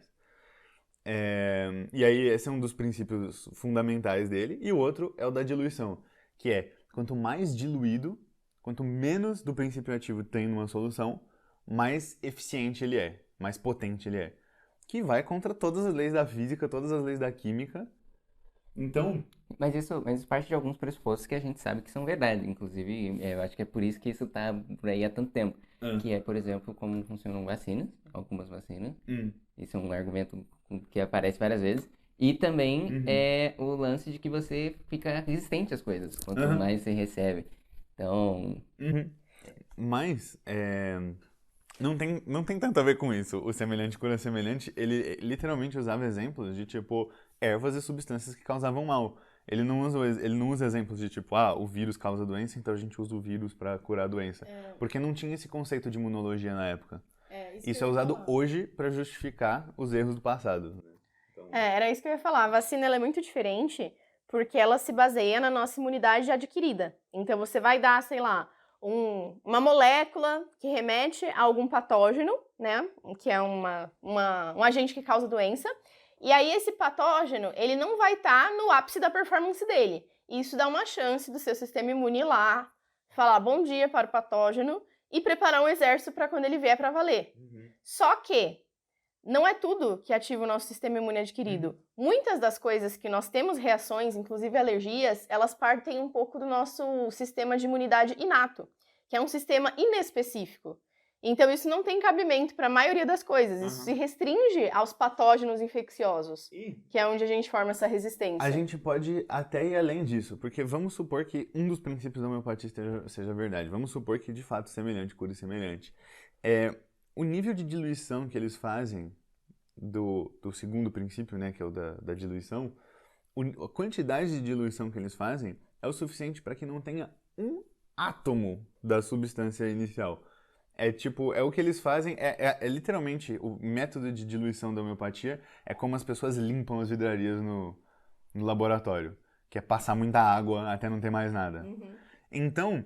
E aí esse é um dos princípios fundamentais dele. E o outro é o da diluição, que é quanto mais diluído, quanto menos do princípio ativo tem numa solução, mais eficiente ele é, mais potente ele é. Que vai contra todas as leis da física, todas as leis da química. Então... Mas isso parte de alguns pressupostos que a gente sabe que são verdade. Inclusive, eu acho que é por isso que isso tá por aí há tanto tempo. Que é, por exemplo, como funcionam vacinas, algumas vacinas. Isso é um argumento que aparece várias vezes. E também é o lance de que você fica resistente às coisas, quanto mais você recebe. Então... Mas, não tem tanto a ver com isso. O semelhante cura semelhante, ele literalmente usava exemplos de, tipo, ervas e substâncias que causavam mal. Ele não usa exemplos de, tipo, o vírus causa doença, então a gente usa o vírus pra curar a doença. Porque não tinha esse conceito de imunologia na época. Isso é usado hoje pra justificar os erros do passado. Então... era isso que eu ia falar. A vacina ela é muito diferente porque ela se baseia na nossa imunidade adquirida. Então, você vai dar, sei lá, uma molécula que remete a algum patógeno, né? Que é um agente que causa doença. E aí, esse patógeno, ele não vai estar no ápice da performance dele. Isso dá uma chance do seu sistema imune ir lá, falar bom dia para o patógeno e preparar um exército para quando ele vier para valer. Só que, não é tudo que ativa o nosso sistema imune adquirido. Muitas das coisas que nós temos reações, inclusive alergias, elas partem um pouco do nosso sistema de imunidade inato, que é um sistema inespecífico. Então, isso não tem cabimento para a maioria das coisas. Isso se restringe aos patógenos infecciosos, que é onde a gente forma essa resistência. A gente pode até ir além disso, porque vamos supor que um dos princípios da homeopatia seja verdade. Vamos supor que, de fato, semelhante cura semelhante. O nível de diluição que eles fazem do segundo princípio, né, que é o da diluição, a quantidade de diluição que eles fazem é o suficiente para que não tenha um átomo da substância inicial. É o que eles fazem, literalmente, o método de diluição da homeopatia é como as pessoas limpam as vidrarias no laboratório, que é passar muita água até não ter mais nada. Então,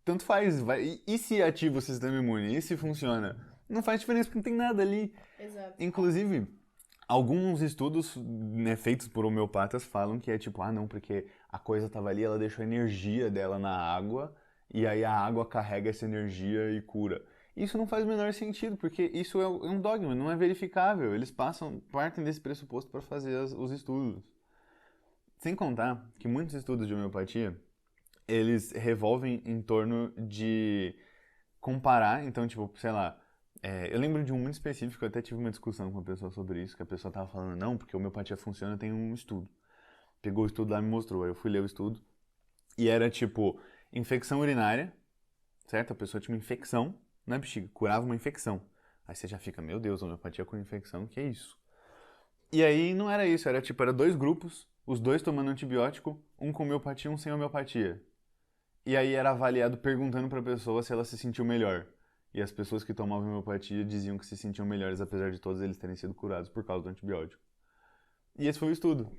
tanto faz, e se ativa o sistema imune, e se funciona? Não faz diferença porque não tem nada ali. Exato. Inclusive, alguns estudos, né, feitos por homeopatas falam que não, porque a coisa estava ali, ela deixou a energia dela na água, e aí a água carrega essa energia e cura. Isso não faz o menor sentido, porque isso é um dogma, não é verificável. Eles partem desse pressuposto para fazer os estudos. Sem contar que muitos estudos de homeopatia, eles revolvem em torno de comparar, então, sei lá, eu lembro de um muito específico, eu até tive uma discussão com uma pessoa sobre isso, que a pessoa estava falando, não, porque a homeopatia funciona, tem um estudo. Pegou o estudo lá e me mostrou, aí eu fui ler o estudo, e era infecção urinária, certo? A pessoa tinha uma infecção na bexiga, curava uma infecção. Aí você já fica, meu Deus, homeopatia com infecção, que é isso? E aí não era isso, era 2 grupos, os 2 tomando antibiótico, um com homeopatia e um sem homeopatia. E aí era avaliado perguntando pra pessoa se ela se sentiu melhor. E as pessoas que tomavam homeopatia diziam que se sentiam melhores, apesar de todos eles terem sido curados por causa do antibiótico. E esse foi o estudo.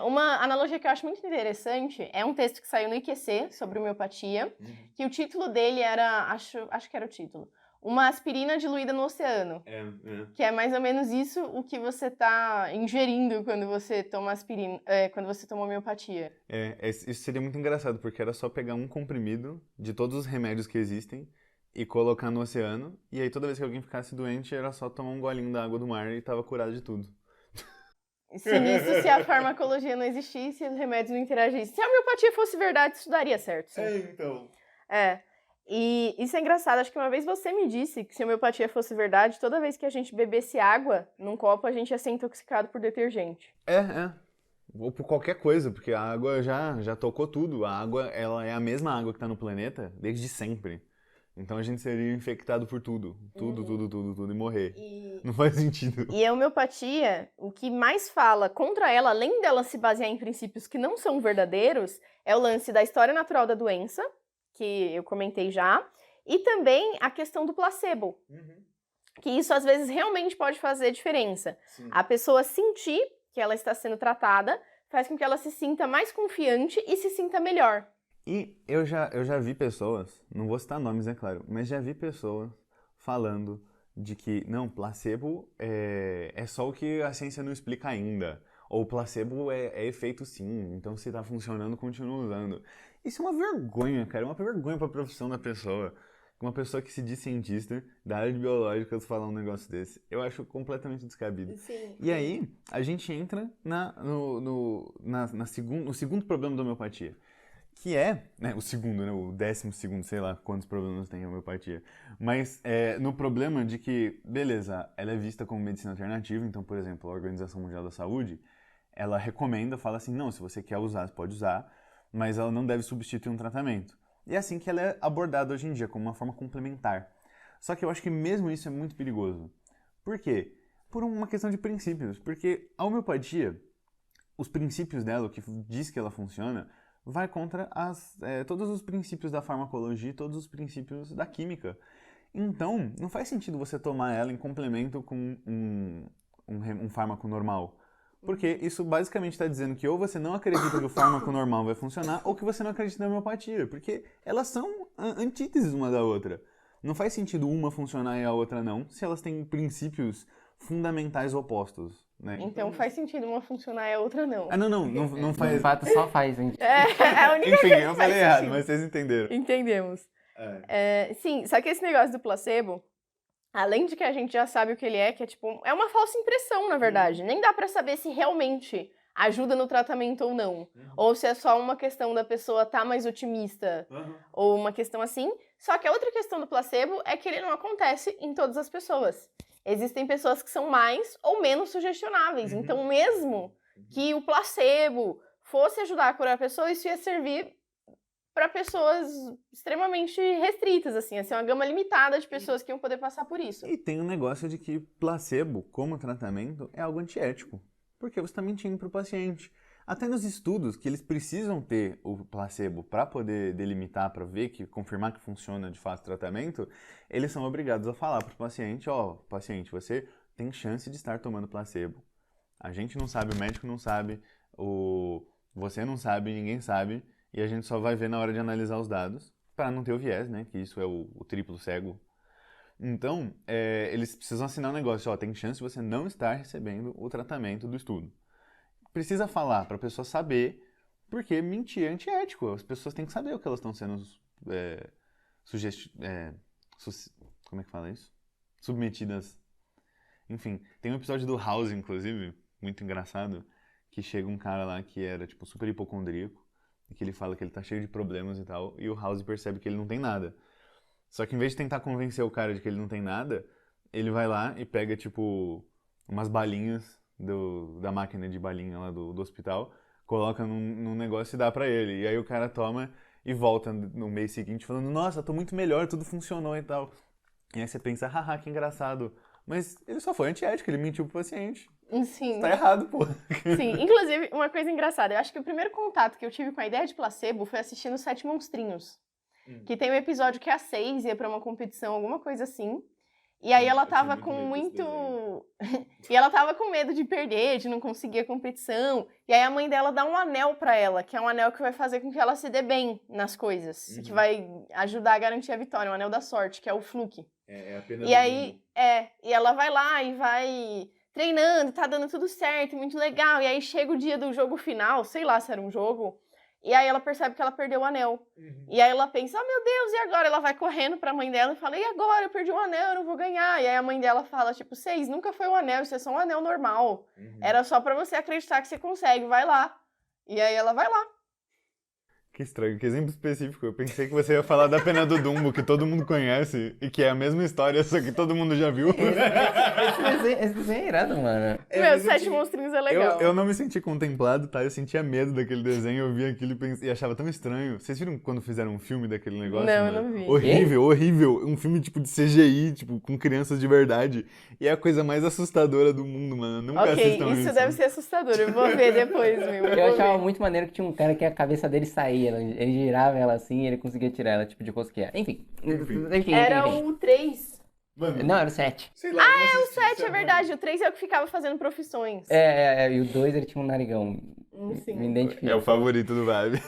Uma analogia que eu acho muito interessante é um texto que saiu no IQC sobre homeopatia, que o título dele era, acho que era o título, Uma aspirina diluída no oceano. Que é mais ou menos isso o que você está ingerindo quando você toma aspirina, quando você toma homeopatia. Isso seria muito engraçado, porque era só pegar um comprimido de todos os remédios que existem e colocar no oceano, e aí toda vez que alguém ficasse doente era só tomar um golinho da água do mar e estava curado de tudo. Se a farmacologia não existisse, os remédios não interagissem. Se a homeopatia fosse verdade, isso daria certo. Sim. Então. E isso é engraçado. Acho que uma vez você me disse que se a homeopatia fosse verdade, toda vez que a gente bebesse água num copo, a gente ia ser intoxicado por detergente. Ou por qualquer coisa, porque a água já tocou tudo. A água, ela é a mesma água que está no planeta desde sempre. Então a gente seria infectado por tudo, e morrer. Não faz sentido. E a homeopatia, o que mais fala contra ela, além dela se basear em princípios que não são verdadeiros, é o lance da história natural da doença, que eu comentei já, e também a questão do placebo. Que isso às vezes realmente pode fazer diferença. Sim. A pessoa sentir que ela está sendo tratada faz com que ela se sinta mais confiante e se sinta melhor. E eu já vi pessoas, não vou citar nomes, é claro, mas já vi pessoas falando de que, não, placebo é só o que a ciência não explica ainda. Ou placebo é efeito sim, então se tá funcionando, continua usando. Isso é uma vergonha, cara, é uma vergonha pra profissão da pessoa. Uma pessoa que se diz cientista da área de biológicas falar um negócio desse. Eu acho completamente descabido. Sim. E aí, a gente entra no segundo problema da homeopatia. Que é, né, o segundo, né, o 12º, sei lá quantos problemas tem a homeopatia. Mas no problema de que, beleza, ela é vista como medicina alternativa, então, por exemplo, a Organização Mundial da Saúde, ela recomenda, fala assim, não, se você quer usar, você pode usar, mas ela não deve substituir um tratamento. E é assim que ela é abordada hoje em dia, como uma forma complementar. Só que eu acho que mesmo isso é muito perigoso. Por quê? Por uma questão de princípios. Porque a homeopatia, os princípios dela, o que diz que ela funciona, vai contra todos os princípios da farmacologia e todos os princípios da química. Então, não faz sentido você tomar ela em complemento com um fármaco normal. Porque isso basicamente está dizendo que ou você não acredita que o fármaco normal vai funcionar, ou que você não acredita na homeopatia. Porque elas são antíteses uma da outra. Não faz sentido uma funcionar e a outra não, se elas têm princípios fundamentais opostos. Né? Então faz sentido uma funcionar e a outra não. Não faz. De fato, só faz. É a única Enfim, coisa que eu faz falei errado, sentido. mas vocês entenderam. Entendemos. Sim, só que esse negócio do placebo Além de que a gente já sabe o que ele é, que é tipo, é uma falsa impressão, na verdade. Nem dá pra saber se realmente ajuda no tratamento ou não. Ou se é só uma questão da pessoa estar mais otimista, ou uma questão assim. Só que a outra questão do placebo é que ele não acontece em todas as pessoas. Existem pessoas que são mais ou menos sugestionáveis. Então, mesmo que o placebo fosse ajudar a curar a pessoa, isso ia servir para pessoas extremamente restritas, assim, ia ser uma gama limitada de pessoas que iam poder passar por isso. E tem um negócio de que placebo, como tratamento, é algo antiético. Porque você está mentindo para o paciente. Até nos estudos que eles precisam ter o placebo para poder delimitar, para ver, confirmar que funciona de fato o tratamento, eles são obrigados a falar para o paciente, paciente, você tem chance de estar tomando placebo. A gente não sabe, o médico não sabe, você não sabe, ninguém sabe, e a gente só vai ver na hora de analisar os dados, para não ter o viés, né, que isso é o triplo cego. Então, eles precisam assinar um negócio, tem chance de você não estar recebendo o tratamento do estudo. Precisa falar para a pessoa saber, porque mentir é antiético. As pessoas têm que saber o que elas estão sendo como é que fala isso? Submetidas. Enfim, tem um episódio do House, inclusive, muito engraçado, que chega um cara lá que era, tipo, super hipocondríaco, e que ele fala que ele tá cheio de problemas e tal, e o House percebe que ele não tem nada. Só que em vez de tentar convencer o cara de que ele não tem nada, ele vai lá e pega, tipo, umas balinhas da máquina de balinha lá do hospital, coloca num negócio e dá pra ele. E aí o cara toma e volta no mês seguinte falando, nossa, tô muito melhor, tudo funcionou e tal. E aí você pensa, haha, que engraçado. Mas ele só foi antiético, ele mentiu pro paciente. Sim. Tá errado, pô. Sim, inclusive, uma coisa engraçada, eu acho que o primeiro contato que eu tive com a ideia de placebo foi assistindo Os Sete Monstrinhos. Que tem um episódio que a 6 ia pra uma competição, alguma coisa assim. E aí ela tava com muito... E ela tava com medo de perder, de não conseguir a competição. E aí a mãe dela dá um anel pra ela, que é um anel que vai fazer com que ela se dê bem nas coisas. Que vai ajudar a garantir a vitória, um anel da sorte, que é o Fluke. É apenas e aí, e ela vai lá e vai treinando, tá dando tudo certo, muito legal. E aí chega o dia do jogo final, sei lá se era um jogo... E aí ela percebe que ela perdeu o anel. E aí ela pensa, meu Deus, e agora? Ela vai correndo pra mãe dela e fala, e agora? Eu perdi o anel, eu não vou ganhar. E aí a mãe dela fala, tipo, Seis, nunca foi um anel, isso é só um anel normal. Era só pra você acreditar que você consegue, vai lá. E aí ela vai lá. Que estranho, que exemplo específico. Eu pensei que você ia falar da Pena do Dumbo, que todo mundo conhece, e que é a mesma história, só que todo mundo já viu. Esse desenho é irado, mano. Meu, Sete Monstrinhos é legal. Eu não me senti contemplado, tá? Eu sentia medo daquele desenho, eu vi aquilo e achava tão estranho. Vocês viram quando fizeram um filme daquele negócio? Não, mano? eu não vi. Horrível, horrível. Um filme tipo de CGI, tipo, com crianças de verdade. E é a coisa mais assustadora do mundo, mano. Nunca assistam isso. Isso deve ser assustador, eu vou ver depois, meu. Eu achava muito maneiro que tinha um cara que a cabeça dele saía, ele girava ela assim e ele conseguia tirar ela, tipo de rosquear. Enfim. Era o 3. Mano, Não, era o 7. sei lá, É o 7, é verdade. O 3 é o que ficava fazendo profissões. E o 2 ele tinha um narigão. Sim. Me identifico. é o favorito do Vibe.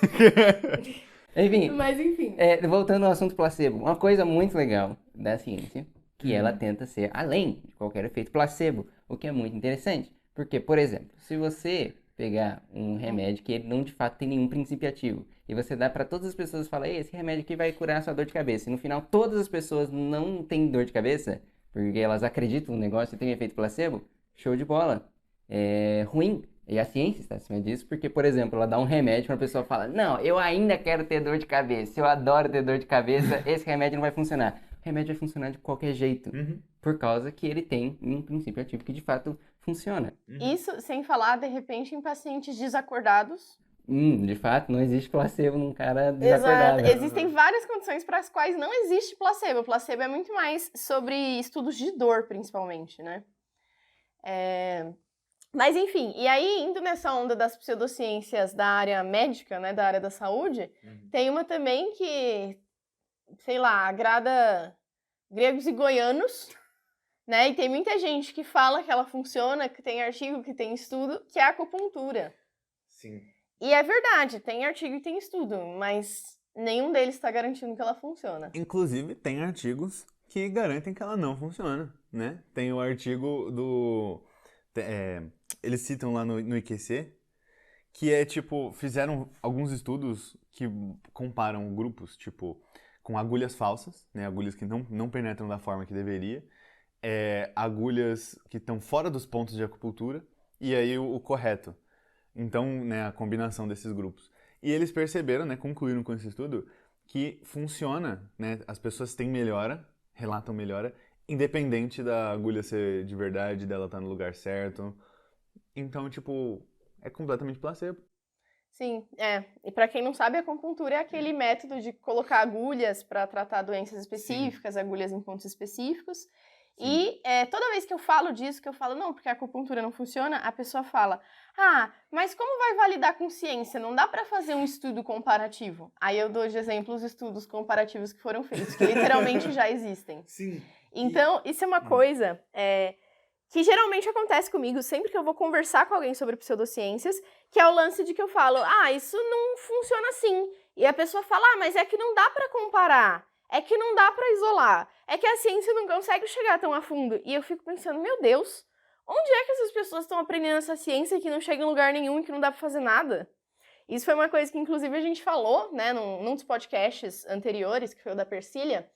Enfim, Mas enfim. voltando ao assunto placebo, uma coisa muito legal da ciência, que ela tenta ser além de qualquer efeito placebo, o que é muito interessante. Porque, por exemplo, se você pegar um remédio que ele não de fato tem nenhum princípio ativo, e você dá para todas as pessoas e fala, esse remédio aqui vai curar a sua dor de cabeça, e no final todas as pessoas não têm dor de cabeça, porque elas acreditam no negócio e tem efeito placebo, show de bola. É ruim. E a ciência está acima disso, porque, por exemplo, ela dá um remédio para a pessoa falar, não, eu ainda quero ter dor de cabeça, eu adoro ter dor de cabeça, esse remédio não vai funcionar. O remédio vai funcionar de qualquer jeito, por causa que ele tem um princípio ativo que de fato funciona. Isso sem falar, de repente, em pacientes desacordados. De fato, não existe placebo num cara desacordado. Exato. Existem várias condições para as quais não existe placebo. O placebo é muito mais sobre estudos de dor, principalmente, né? Mas enfim, e aí indo nessa onda das pseudociências da área médica, né, da área da saúde, tem uma também que, sei lá, agrada gregos e goianos, né, e tem muita gente que fala que ela funciona, que tem artigo, que tem estudo, que é a acupuntura. Sim. E é verdade, tem artigo e tem estudo, mas nenhum deles está garantindo que ela funciona. Inclusive, tem artigos que garantem que ela não funciona, né? Tem o artigo do... eles citam lá no IQC, que é tipo, fizeram alguns estudos que comparam grupos, tipo, com agulhas falsas, né, agulhas que não penetram da forma que deveria, agulhas que estão fora dos pontos de acupuntura e aí o correto. Então, né, a combinação desses grupos. E eles perceberam, né, concluíram com esse estudo, que funciona, né, as pessoas têm melhora, relatam melhora, independente da agulha ser de verdade, dela estar no lugar certo. Então, tipo, é completamente placebo. Sim, E para quem não sabe, a acupuntura é aquele método de colocar agulhas para tratar doenças específicas, agulhas em pontos específicos. E toda vez que eu falo disso, que eu falo, não, porque a acupuntura não funciona, a pessoa fala, mas como vai validar com ciência? Não dá para fazer um estudo comparativo. Aí eu dou de exemplo os estudos comparativos que foram feitos, que literalmente já existem. Sim. Então, isso é uma coisa que geralmente acontece comigo sempre que eu vou conversar com alguém sobre pseudociências, que é o lance de que eu falo, isso não funciona assim. E a pessoa fala, mas é que não dá para comparar. É que não dá para isolar, é que a ciência não consegue chegar tão a fundo. E eu fico pensando, meu Deus, onde é que essas pessoas estão aprendendo essa ciência que não chega em lugar nenhum e que não dá para fazer nada? Isso foi uma coisa que, inclusive, a gente falou, né, num dos podcasts anteriores, que foi o da Persília,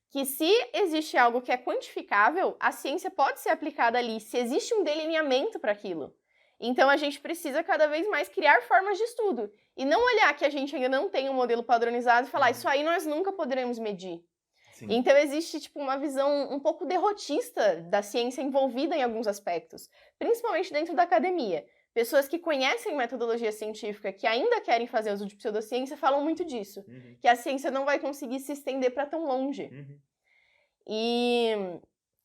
que se existe algo que é quantificável, a ciência pode ser aplicada ali, se existe um delineamento para aquilo. Então, a gente precisa cada vez mais criar formas de estudo. E não olhar que a gente ainda não tem um modelo padronizado e falar, isso aí nós nunca poderemos medir. Sim. Então, existe uma visão um pouco derrotista da ciência envolvida em alguns aspectos, principalmente dentro da academia. Pessoas que conhecem metodologia científica, que ainda querem fazer uso de pseudociência, falam muito disso. Que a ciência não vai conseguir se estender para tão longe. E...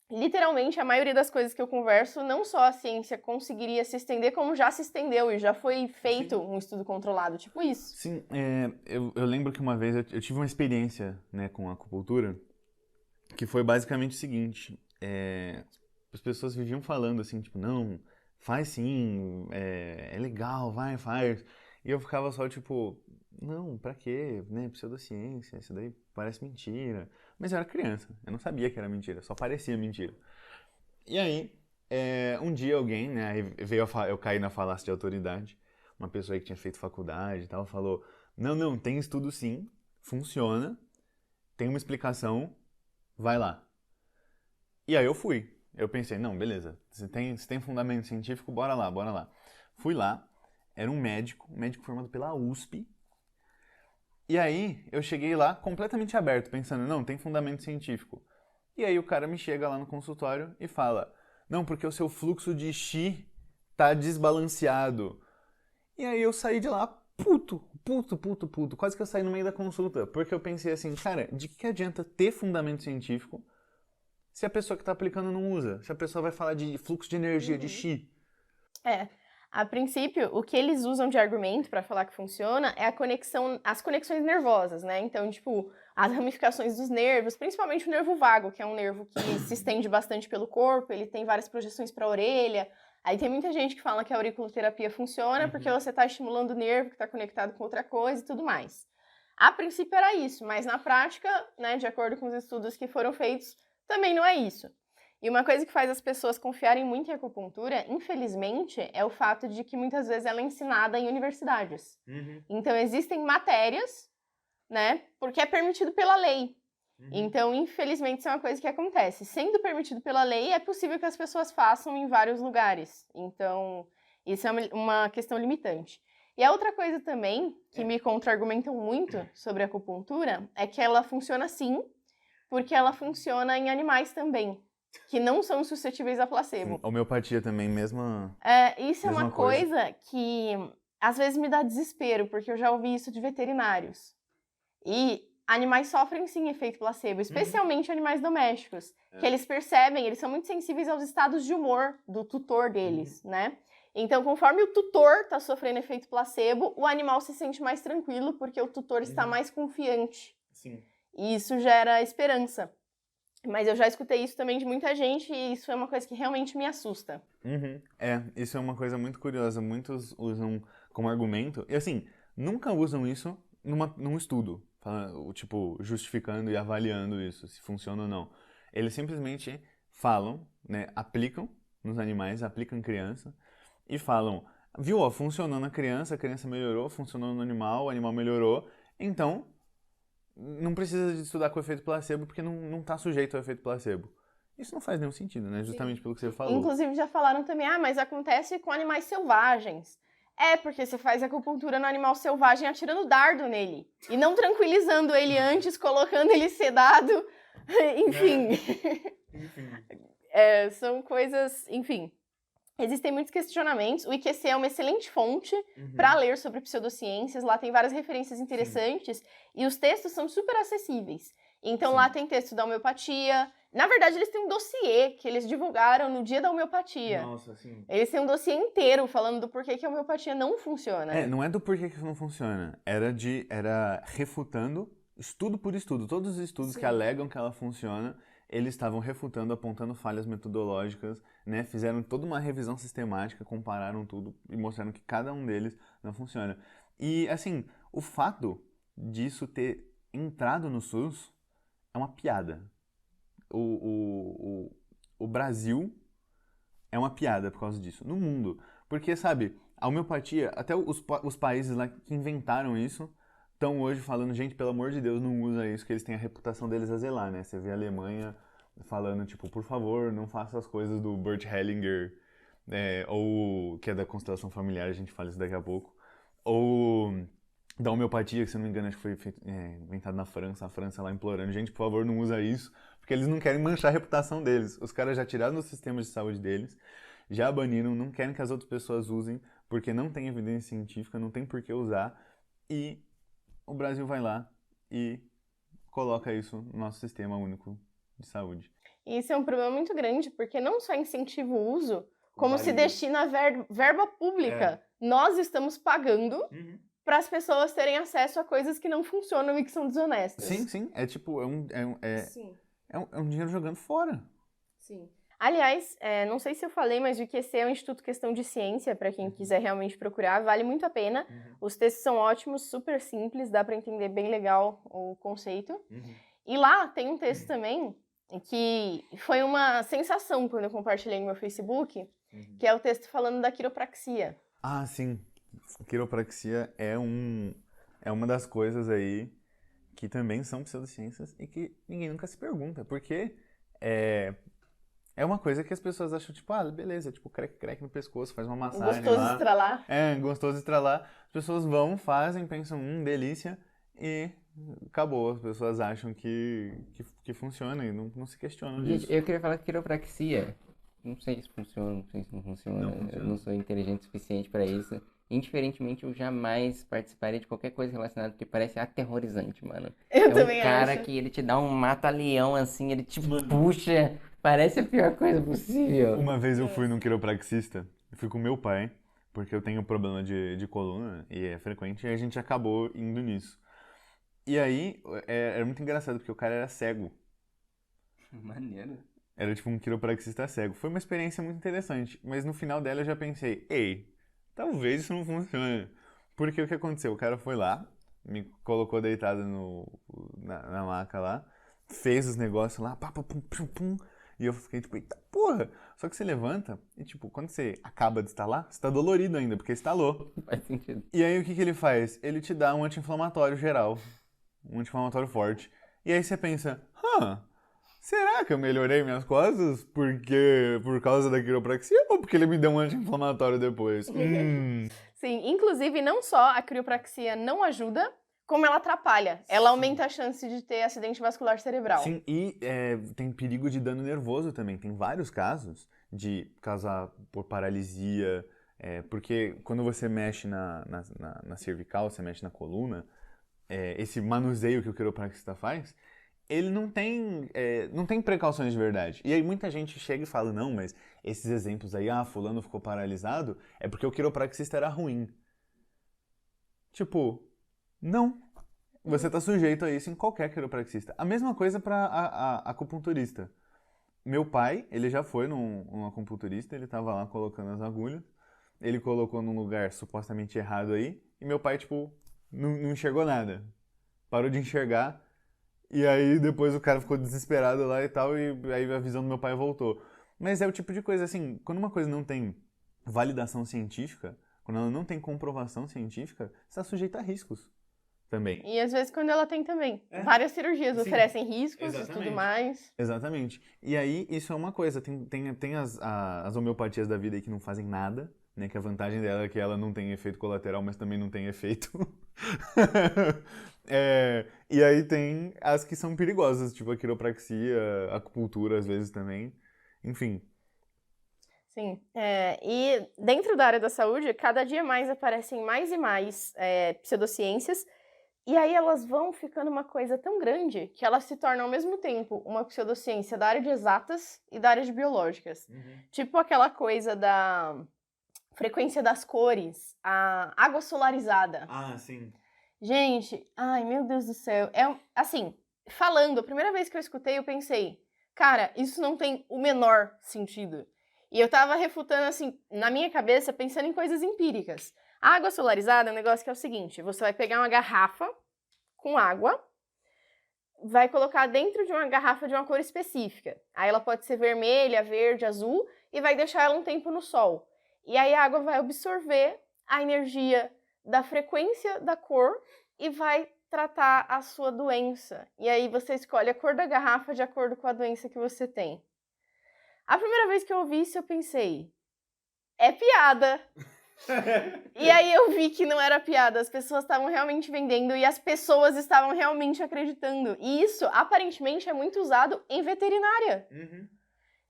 literalmente, a maioria das coisas que eu converso, não só a ciência conseguiria se estender, como já se estendeu e já foi feito um estudo controlado, tipo isso. Sim, eu lembro que uma vez eu tive uma experiência, né, com a acupuntura, que foi basicamente o seguinte, as pessoas viviam falando assim, tipo, não, faz sim, é legal, vai, faz. E eu ficava só tipo, não, pra quê, né, pseudociência, isso daí parece mentira. Mas eu era criança, eu não sabia que era mentira, só parecia mentira. E aí, um dia alguém, né, eu caí na falácia de autoridade, uma pessoa aí que tinha feito faculdade e tal, falou, não, tem estudo sim, funciona, tem uma explicação, vai lá. E aí eu fui, eu pensei, não, beleza, se tem fundamento científico, bora lá. Fui lá, era um médico formado pela USP. E aí, eu cheguei lá completamente aberto, pensando, não, tem fundamento científico. E aí o cara me chega lá no consultório e fala, não, porque o seu fluxo de Qi tá desbalanceado. E aí eu saí de lá puto. Quase que eu saí no meio da consulta, porque eu pensei assim, cara, de que adianta ter fundamento científico se a pessoa que tá aplicando não usa? Se a pessoa vai falar de fluxo de energia, de Qi? A princípio, o que eles usam de argumento para falar que funciona é as conexões nervosas, né? Então, tipo, as ramificações dos nervos, principalmente o nervo vago, que é um nervo que se estende bastante pelo corpo, ele tem várias projeções para a orelha. Aí tem muita gente que fala que a auriculoterapia funciona porque você está estimulando o nervo que está conectado com outra coisa e tudo mais. A princípio era isso, mas na prática, né, de acordo com os estudos que foram feitos, também não é isso. E uma coisa que faz as pessoas confiarem muito em acupuntura, infelizmente, é o fato de que muitas vezes ela é ensinada em universidades. Então, existem matérias, né, porque é permitido pela lei. Então, infelizmente, isso é uma coisa que acontece. Sendo permitido pela lei, é possível que as pessoas façam em vários lugares. Então, isso é uma questão limitante. E a outra coisa também, que me contra-argumentam muito sobre a acupuntura, é que ela funciona sim, porque ela funciona em animais também, que não são suscetíveis a placebo. Homeopatia também, mesma isso é uma coisa que às vezes me dá desespero, porque eu já ouvi isso de veterinários. E animais sofrem sim efeito placebo, especialmente animais domésticos, que eles percebem, eles são muito sensíveis aos estados de humor do tutor deles, né? Então, conforme o tutor está sofrendo efeito placebo, o animal se sente mais tranquilo, porque o tutor está mais confiante. Sim. E isso gera esperança. Mas eu já escutei isso também de muita gente e isso é uma coisa que realmente me assusta. Isso é uma coisa muito curiosa. Muitos usam como argumento, e assim, nunca usam isso num estudo, tipo, justificando e avaliando isso, se funciona ou não. Eles simplesmente falam, né, aplicam nos animais, aplicam em criança, e falam, viu, ó, funcionou na criança, a criança melhorou, funcionou no animal, o animal melhorou, então não precisa de estudar com efeito placebo porque não está sujeito ao efeito placebo. Isso não faz nenhum sentido, né? Justamente pelo que você falou. Inclusive já falaram também, mas acontece com animais selvagens. Porque você faz acupuntura no animal selvagem atirando dardo nele. E não tranquilizando ele antes, colocando ele sedado. Enfim. São coisas, enfim. Existem muitos questionamentos. O IQC é uma excelente fonte para ler sobre pseudociências. Lá tem várias referências interessantes. E os textos são super acessíveis. Então lá tem texto da homeopatia. Na verdade, eles têm um dossiê que eles divulgaram no dia da homeopatia. Nossa, sim. Eles têm um dossiê inteiro falando do porquê que a homeopatia não funciona. Não é do porquê que não funciona. Era refutando, estudo por estudo. Todos os estudos que alegam que ela funciona, eles estavam refutando, apontando falhas metodológicas, né? Fizeram toda uma revisão sistemática, compararam tudo e mostraram que cada um deles não funciona. E, assim, o fato disso ter entrado no SUS é uma piada. O Brasil é uma piada por causa disso, no mundo. Porque, sabe, a homeopatia, até os países lá que inventaram isso, estão hoje falando, gente, pelo amor de Deus, não usa isso, que eles têm a reputação deles a zelar, né? Você vê a Alemanha falando, tipo, por favor, não faça as coisas do Bert Hellinger, ou que é da constelação familiar, a gente fala isso daqui a pouco, ou da homeopatia, que se não me engano, acho que foi inventado na França, a França lá implorando, gente, por favor, não usa isso, porque eles não querem manchar a reputação deles. Os caras já tiraram os sistemas de saúde deles, já baniram, não querem que as outras pessoas usem, porque não tem evidência científica, não tem por que usar, e o Brasil vai lá e coloca isso no nosso sistema único de saúde. E isso é um problema muito grande, porque não só incentiva o uso, como se destina a verba pública. Nós estamos pagando para as pessoas terem acesso a coisas que não funcionam e que são desonestas. Sim. É tipo, é um dinheiro jogando fora. Sim. Aliás, não sei se eu falei, mas o IQC é um Instituto Questão de Ciência, para quem quiser realmente procurar, vale muito a pena. Os textos são ótimos, super simples, dá para entender bem legal o conceito. E lá tem um texto também que foi uma sensação quando eu compartilhei no meu Facebook, que é o texto falando da quiropraxia. Ah, sim. Quiropraxia é uma das coisas aí que também são pseudociências e que ninguém nunca se pergunta, porque é uma coisa que as pessoas acham, tipo, beleza, tipo, creque no pescoço, faz uma massagem gostoso lá. estralar. Gostoso estralar. As pessoas vão, fazem, pensam, delícia, e acabou. As pessoas acham que funciona e não se questionam disso. Gente, eu queria falar que quiropraxia, não sei se funciona, não sei se não funciona, eu não sou inteligente o suficiente para isso. Indiferentemente, eu jamais participaria de qualquer coisa relacionada, porque parece aterrorizante, mano. Eu também acho. É um cara que ele te dá um mata-leão, assim, ele te puxa, parece a pior coisa possível. Uma vez eu fui num quiropraxista, eu fui com meu pai, porque eu tenho problema de coluna, e é frequente, e a gente acabou indo nisso. E aí, era muito engraçado, porque o cara era cego. Maneiro. Era tipo um quiropraxista cego. Foi uma experiência muito interessante, mas no final dela eu já pensei, talvez isso não funcione. Porque o que aconteceu? O cara foi lá, me colocou deitado na maca lá, fez os negócios lá, pum, pum, pum, e eu fiquei tipo, eita porra! Só que você levanta e tipo, quando você acaba de instalar, você tá dolorido ainda, porque instalou. Faz sentido. E aí o que ele faz? Ele te dá um anti-inflamatório geral, um anti-inflamatório forte. E aí você pensa, será que eu melhorei minhas costas por causa da quiropraxia ou porque ele me deu um anti-inflamatório depois? Sim, inclusive não só a criopraxia não ajuda, como ela atrapalha. Ela aumenta a chance de ter acidente vascular cerebral. Sim, e tem perigo de dano nervoso também. Tem vários casos de causar por paralisia, porque quando você mexe na cervical, você mexe na coluna, esse manuseio que o quiropraxista faz, ele não tem precauções de verdade. E aí muita gente chega e fala, não, mas esses exemplos aí, fulano ficou paralisado, é porque o quiropraxista era ruim. Tipo, não. Você tá sujeito a isso em qualquer quiropraxista. A mesma coisa para acupunturista. Meu pai, ele já foi num acupunturista, ele tava lá colocando as agulhas, ele colocou num lugar supostamente errado aí, e meu pai, tipo, não enxergou nada. Parou de enxergar. E aí depois o cara ficou desesperado lá e tal, e aí a visão do meu pai voltou. Mas é o tipo de coisa assim, quando uma coisa não tem validação científica, quando ela não tem comprovação científica, você está sujeito a riscos. também. E às vezes quando ela tem também. Várias cirurgias Sim. oferecem riscos e Exatamente. tudo mais. Exatamente. E aí, isso é uma coisa. Tem as homeopatias da vida aí que não fazem nada, né? Que a vantagem dela é que ela não tem efeito colateral, mas também não tem efeito. E aí tem as que são perigosas, tipo a quiropraxia, a acupuntura às vezes também. Enfim. Sim. E dentro da área da saúde, cada dia mais aparecem mais e mais pseudociências. E aí elas vão ficando uma coisa tão grande que elas se tornam ao mesmo tempo uma pseudociência da área de exatas e da área de biológicas. Tipo aquela coisa da frequência das cores, a água solarizada. Ah, sim. Gente, ai meu Deus do céu. Assim, falando, a primeira vez que eu escutei, eu pensei, cara, isso não tem o menor sentido. E eu tava refutando, assim, na minha cabeça, pensando em coisas empíricas. A água solarizada é um negócio que é o seguinte: você vai pegar uma garrafa com água, vai colocar dentro de uma garrafa de uma cor específica. Aí ela pode ser vermelha, verde, azul, e vai deixar ela um tempo no sol. E aí a água vai absorver a energia da frequência da cor e vai tratar a sua doença. E aí você escolhe a cor da garrafa de acordo com a doença que você tem. A primeira vez que eu ouvi isso, eu pensei, é piada. E aí eu vi que não era piada, as pessoas estavam realmente vendendo e as pessoas estavam realmente acreditando. E isso, aparentemente, é muito usado em veterinária.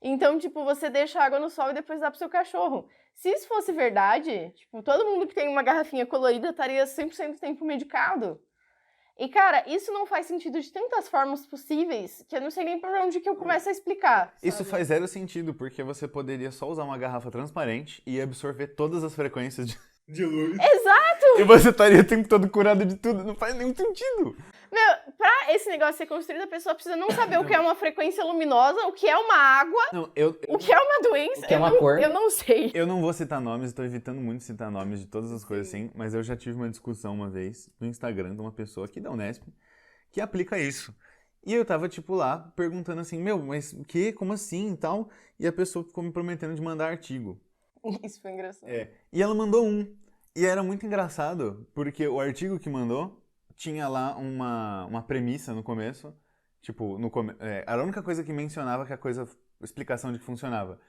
Então, tipo, você deixa a água no sol e depois dá pro seu cachorro. Se isso fosse verdade, tipo, todo mundo que tem uma garrafinha colorida estaria 100% do tempo medicado. E, cara, isso não faz sentido de tantas formas possíveis que eu não sei nem por onde que eu começo a explicar. Isso sabe? faz zero sentido, porque você poderia só usar uma garrafa transparente e absorver todas as frequências de luz. Exato! E você estaria o tempo todo curado de tudo. Não faz nenhum sentido. Meu, pra esse negócio ser construído, a pessoa precisa não saber o que é uma frequência luminosa, o que é uma água, Não, o que é uma doença. O que é uma cor. Eu não sei. eu não vou citar nomes, estou evitando muito citar nomes de todas as coisas assim, mas eu já tive uma discussão uma vez no Instagram de uma pessoa aqui da Unesp que aplica isso. E eu tava, tipo, lá perguntando assim, meu, mas o quê? Como assim e tal? E a pessoa ficou me prometendo de mandar artigo. Isso foi engraçado. E ela mandou um. E era muito engraçado, porque o artigo que mandou tinha lá uma premissa no começo. Tipo, era a única coisa que mencionava que a explicação de que funcionava.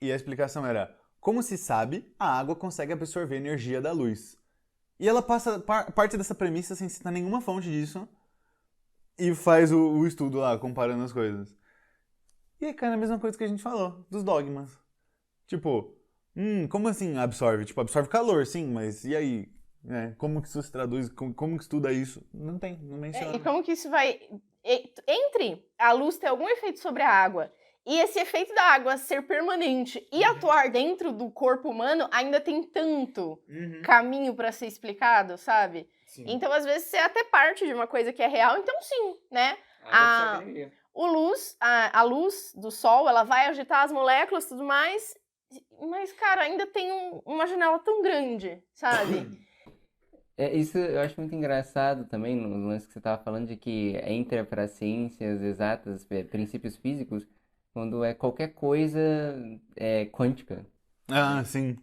E a explicação era, como se sabe, a água consegue absorver energia da luz. E ela passa parte dessa premissa sem citar nenhuma fonte disso e faz o estudo lá, comparando as coisas. E aí cai na mesma coisa que a gente falou, dos dogmas. Tipo, como assim absorve? Tipo, absorve calor, sim, mas e aí? Como que isso se traduz? Como que estuda isso? Não menciona. E como que isso vai... Entre a luz ter algum efeito sobre a água e esse efeito da água ser permanente e atuar dentro do corpo humano, ainda tem tanto caminho pra ser explicado, sabe? Sim. Então, às vezes, você é até parte de uma coisa que é real, então sim, né? A luz do sol, ela vai agitar as moléculas e tudo mais, mas, cara, ainda tem uma janela tão grande, sabe? Isso eu acho muito engraçado também, no lance que você estava falando, de que entra para as ciências exatas, princípios físicos, quando é qualquer coisa quântica. Ah, sim.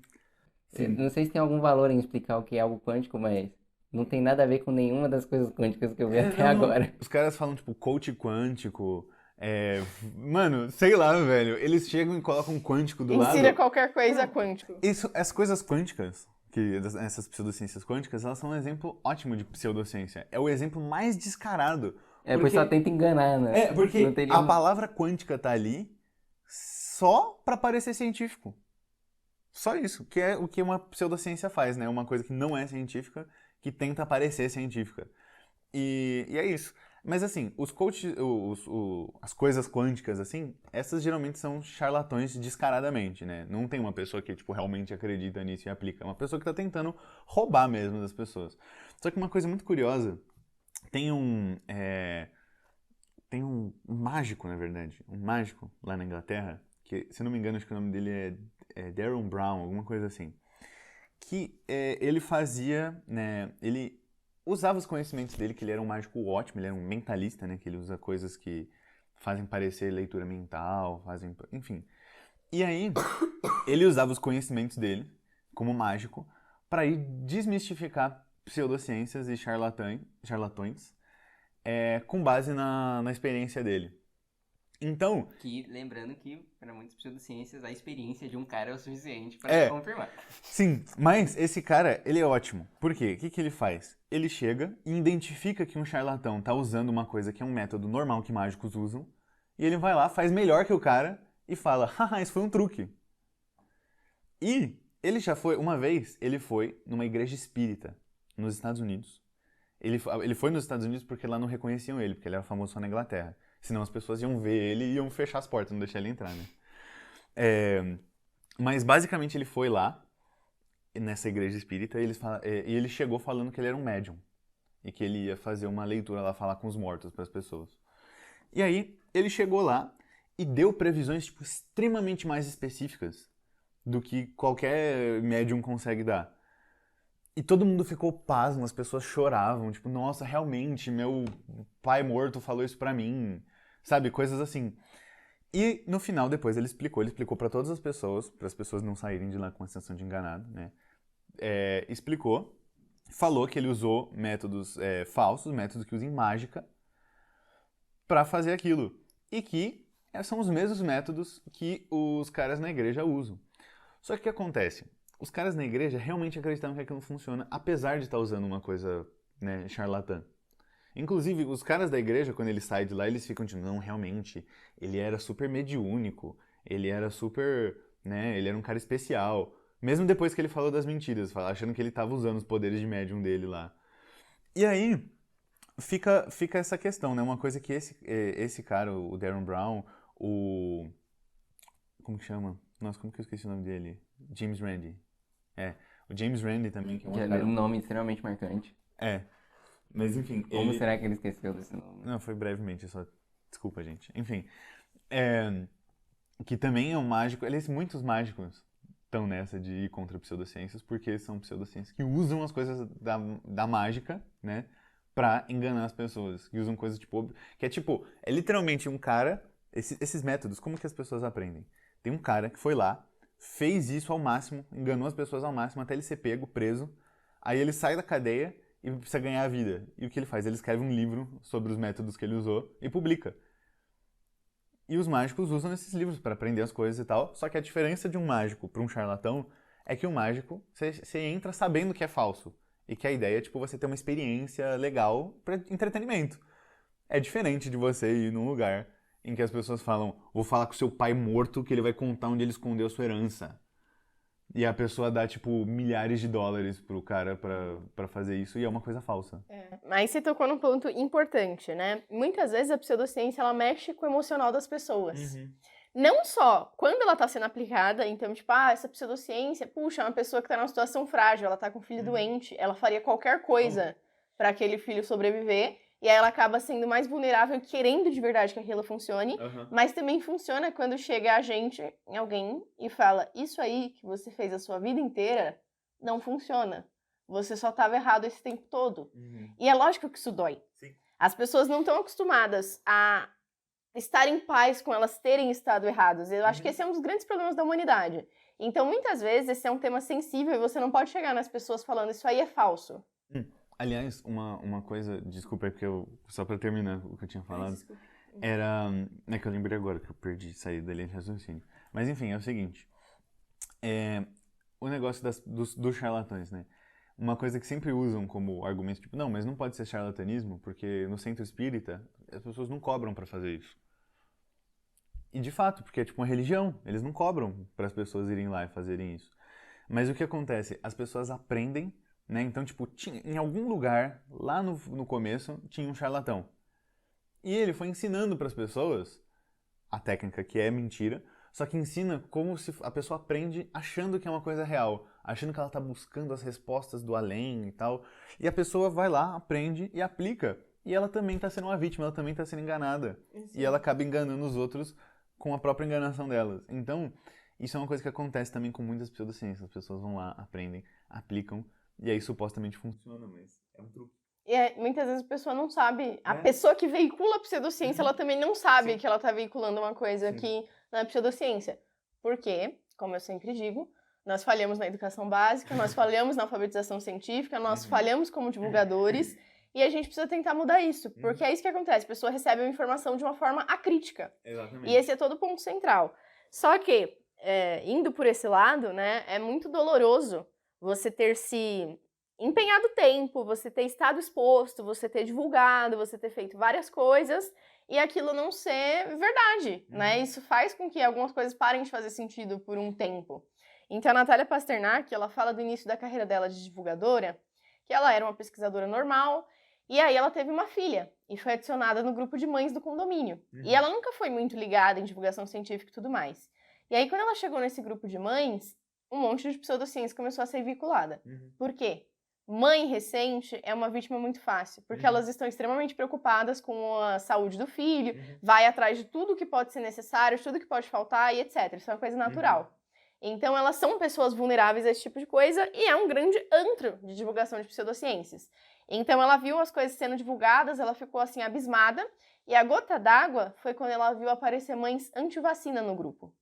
Não sei se tem algum valor em explicar o que é algo quântico, mas não tem nada a ver com nenhuma das coisas quânticas que eu vi até agora. Os caras falam, tipo, coach quântico. Mano, sei lá, velho. Eles chegam e colocam um quântico do lado. Insira qualquer coisa quântico. As coisas quânticas, essas pseudociências quânticas, elas são um exemplo ótimo de pseudociência. É o exemplo mais descarado. Porque só tenta enganar, né? Porque Não tem a palavra quântica tá ali só pra parecer científico. Só isso, que é o que uma pseudociência faz, né? Uma coisa que não é científica, que tenta parecer científica. E é isso. Mas assim, as coisas quânticas, assim, essas geralmente são charlatões descaradamente, né? Não tem uma pessoa que, tipo, realmente acredita nisso e aplica. É uma pessoa que tá tentando roubar mesmo das pessoas. Só que uma coisa muito curiosa, tem um mágico, na verdade, um mágico lá na Inglaterra, que, se não me engano, acho que o nome dele é Darren Brown, alguma coisa assim, que ele fazia, né, ele usava os conhecimentos dele, que ele era um mágico ótimo, ele era um mentalista, né, que ele usa coisas que fazem parecer leitura mental, enfim. E aí, ele usava os conhecimentos dele, como mágico, para ir desmistificar pseudociências e charlatões com base na experiência dele. Então... Que, lembrando que, para muitas pseudociências, a experiência de um cara é o suficiente para confirmar. Sim, mas esse cara, ele é ótimo. Por quê? O que ele faz? Ele chega e identifica que um charlatão tá usando uma coisa que é um método normal que mágicos usam, e ele vai lá, faz melhor que o cara e fala, haha, isso foi um truque. E ele já foi, uma vez, ele foi numa igreja espírita nos Estados Unidos. Ele foi nos Estados Unidos porque lá não reconheciam ele, porque ele era famoso só na Inglaterra. Senão as pessoas iam ver ele e iam fechar as portas, não deixar ele entrar, né? Mas basicamente ele foi lá, nessa igreja espírita, e ele chegou falando que ele era um médium. E que ele ia fazer uma leitura lá, falar com os mortos para as pessoas. E aí, ele chegou lá e deu previsões tipo, extremamente mais específicas do que qualquer médium consegue dar. E todo mundo ficou pasmo, as pessoas choravam, tipo, nossa, realmente, meu pai morto falou isso pra mim, sabe, coisas assim. E no final, depois, ele explicou pra todas as pessoas, para as pessoas não saírem de lá com a sensação de enganado, né, falou que ele usou métodos falsos, métodos que usam mágica, pra fazer aquilo. E que são os mesmos métodos que os caras na igreja usam. Só que o que acontece? Os caras na igreja realmente acreditavam que aquilo funciona, apesar de estar usando uma coisa, né, charlatã. Inclusive, os caras da igreja, quando eles saem de lá, eles ficam tipo, não, realmente, ele era super mediúnico, ele era super, né, ele era um cara especial. Mesmo depois que ele falou das mentiras, achando que ele estava usando os poderes de médium dele lá. E aí, fica essa questão, né, uma coisa que esse cara, o Darren Brown, como que chama? Nossa, como que eu esqueci o nome dele? James Randi. O James Randi também, que é um Que cara... é um nome extremamente marcante. Mas enfim... Como será que ele esqueceu desse nome? Não, foi brevemente, só... Desculpa, gente. Enfim, que também é um mágico... Aliás, muitos mágicos estão nessa de ir contra pseudociências, porque são pseudociências que usam as coisas da mágica, né, pra enganar as pessoas. Que usam coisas tipo... Que é literalmente um cara... Esses métodos, como que as pessoas aprendem? Tem um cara que foi lá, fez isso ao máximo, enganou as pessoas ao máximo até ele ser pego, preso. Aí ele sai da cadeia e precisa ganhar a vida. E o que ele faz? Ele escreve um livro sobre os métodos que ele usou e publica. E os mágicos usam esses livros para aprender as coisas e tal. Só que a diferença de um mágico para um charlatão é que o mágico, você entra sabendo que é falso. E que a ideia é tipo, você ter uma experiência legal para entretenimento. É diferente de você ir num lugar em que as pessoas falam, vou falar com seu pai morto que ele vai contar onde ele escondeu a sua herança. E a pessoa dá, tipo, milhares de dólares pro cara pra fazer isso e é uma coisa falsa. Mas você tocou num ponto importante, né? Muitas vezes a pseudociência, ela mexe com o emocional das pessoas. Uhum. Não só quando ela tá sendo aplicada, então, tipo, essa pseudociência, puxa, é uma pessoa que tá numa situação frágil, ela tá com um filho doente, ela faria qualquer coisa pra aquele filho sobreviver. E aí ela acaba sendo mais vulnerável, querendo de verdade que aquilo funcione. Uhum. Mas também funciona quando chega a gente em alguém e fala, isso aí que você fez a sua vida inteira não funciona. Você só estava errado esse tempo todo. Uhum. E é lógico que isso dói. Sim. As pessoas não estão acostumadas a estar em paz com elas terem estado erradas. Eu acho que esse é um dos grandes problemas da humanidade. Então, muitas vezes, esse é um tema sensível e você não pode chegar nas pessoas falando, isso aí é falso. Aliás, uma coisa, desculpa, é porque só pra terminar o que eu tinha falado, era, é que eu lembrei agora que eu perdi, saí da linha de raciocínio. Mas enfim, é o seguinte, o negócio dos charlatães, né? Uma coisa que sempre usam como argumento, tipo, não, mas não pode ser charlatanismo, porque no centro espírita as pessoas não cobram pra fazer isso. E de fato, porque é tipo uma religião, eles não cobram para as pessoas irem lá e fazerem isso. Mas o que acontece? As pessoas aprendem, né? Então, tipo, em algum lugar, lá no começo, tinha um charlatão. E ele foi ensinando para as pessoas a técnica que é mentira, só que ensina como se a pessoa aprende achando que é uma coisa real, achando que ela está buscando as respostas do além e tal. E a pessoa vai lá, aprende e aplica. E ela também está sendo uma vítima, ela também está sendo enganada. Sim. E ela acaba enganando os outros com a própria enganação delas. Então, isso é uma coisa que acontece também com muitas pseudociências. As pessoas vão lá, aprendem, aplicam, e aí supostamente funciona, mas é um truque. E muitas vezes a pessoa não sabe. A pessoa que veicula a pseudociência, ela também não sabe que ela está veiculando uma coisa que não é pseudociência. Porque, como eu sempre digo, Nós falhamos na educação básica, nós falhamos na alfabetização científica, nós falhamos como divulgadores e a gente precisa tentar mudar isso, porque é isso que acontece, a pessoa recebe a informação de uma forma acrítica. Exatamente. E esse é todo o ponto central. Só que, indo por esse lado, né, é muito doloroso você ter se empenhado tempo, você ter estado exposto, você ter divulgado, você ter feito várias coisas e aquilo não ser verdade, né? Isso faz com que algumas coisas parem de fazer sentido por um tempo. Então, a Natália Pasternak, ela fala do início da carreira dela de divulgadora, que ela era uma pesquisadora normal, e aí ela teve uma filha, e foi adicionada no grupo de mães do condomínio. E ela nunca foi muito ligada em divulgação científica e tudo mais. E aí, quando ela chegou nesse grupo de mães, um monte de pseudociência começou a ser vinculada. Por quê? Mãe recente é uma vítima muito fácil, porque elas estão extremamente preocupadas com a saúde do filho, vai atrás de tudo que pode ser necessário, tudo que pode faltar e etc. Isso é uma coisa natural. Então, elas são pessoas vulneráveis a esse tipo de coisa e é um grande antro de divulgação de pseudociências. Então, ela viu as coisas sendo divulgadas, ela ficou, assim, abismada. E a gota d'água foi quando ela viu aparecer mães anti-vacina no grupo.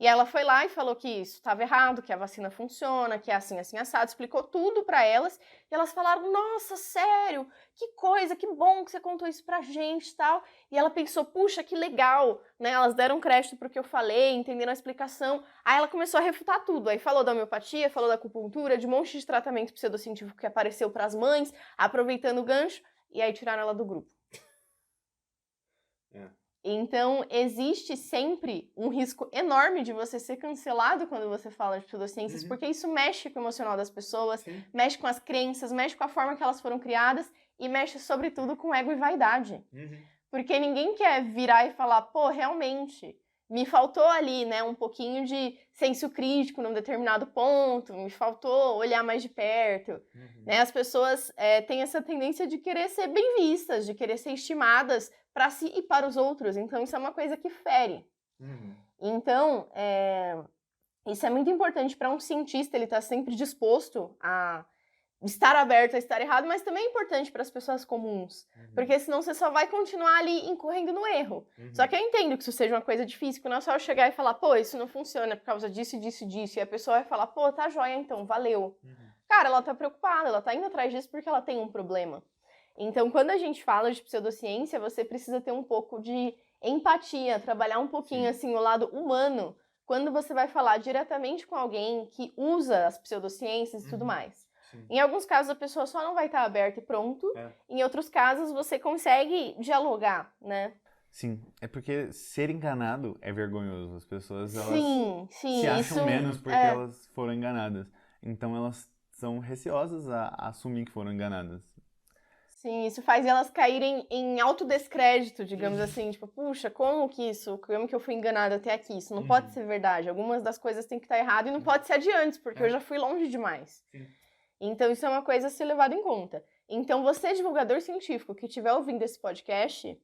E ela foi lá e falou que isso estava errado, que a vacina funciona, que é assim, assim, assado. Explicou tudo pra elas. E elas falaram, nossa, sério, que coisa, que bom que você contou isso pra gente e tal. E ela pensou, puxa, que legal, né? Elas deram crédito pro que eu falei, entenderam a explicação. Aí ela começou a refutar tudo. Aí falou da homeopatia, falou da acupuntura, de um monte de tratamento pseudocientífico que apareceu pras mães, aproveitando o gancho. E aí tiraram ela do grupo. Então, existe sempre um risco enorme de você ser cancelado quando você fala de pseudociências, porque isso mexe com o emocional das pessoas, mexe com as crenças, mexe com a forma que elas foram criadas e mexe, sobretudo, com ego e vaidade. Porque ninguém quer virar e falar, pô, realmente, me faltou ali, né, um pouquinho de senso crítico num determinado ponto, me faltou olhar mais de perto. Né? As pessoas têm essa tendência de querer ser bem vistas, de querer ser estimadas para si e para os outros. Então, isso é uma coisa que fere. Então, isso é muito importante para um cientista, ele estar sempre disposto a estar aberto a estar errado, mas também é importante para as pessoas comuns, porque senão você só vai continuar ali incorrendo no erro. Só que eu entendo que isso seja uma coisa difícil, que não é só eu chegar e falar, pô, isso não funciona por causa disso, disso, disso, e a pessoa vai falar, pô, tá joia então, valeu. Cara, ela tá preocupada, ela tá indo atrás disso porque ela tem um problema. Então, quando a gente fala de pseudociência, você precisa ter um pouco de empatia, trabalhar um pouquinho, assim, o lado humano, quando você vai falar diretamente com alguém que usa as pseudociências e tudo mais. Em alguns casos, a pessoa só não vai estar aberta e pronto. Em outros casos, você consegue dialogar, né? Sim, é porque ser enganado é vergonhoso. As pessoas, elas sim, se acham isso menos porque elas foram enganadas. Então, elas são receosas a assumir que foram enganadas. Sim, isso faz elas caírem em autodescrédito, digamos assim. Tipo, puxa, como que eu fui enganada até aqui? Isso não pode ser verdade. Algumas das coisas têm que estar errado e não pode ser adiante, porque eu já fui longe demais. Então, isso é uma coisa a ser levada em conta. Então, você, divulgador científico, que estiver ouvindo esse podcast,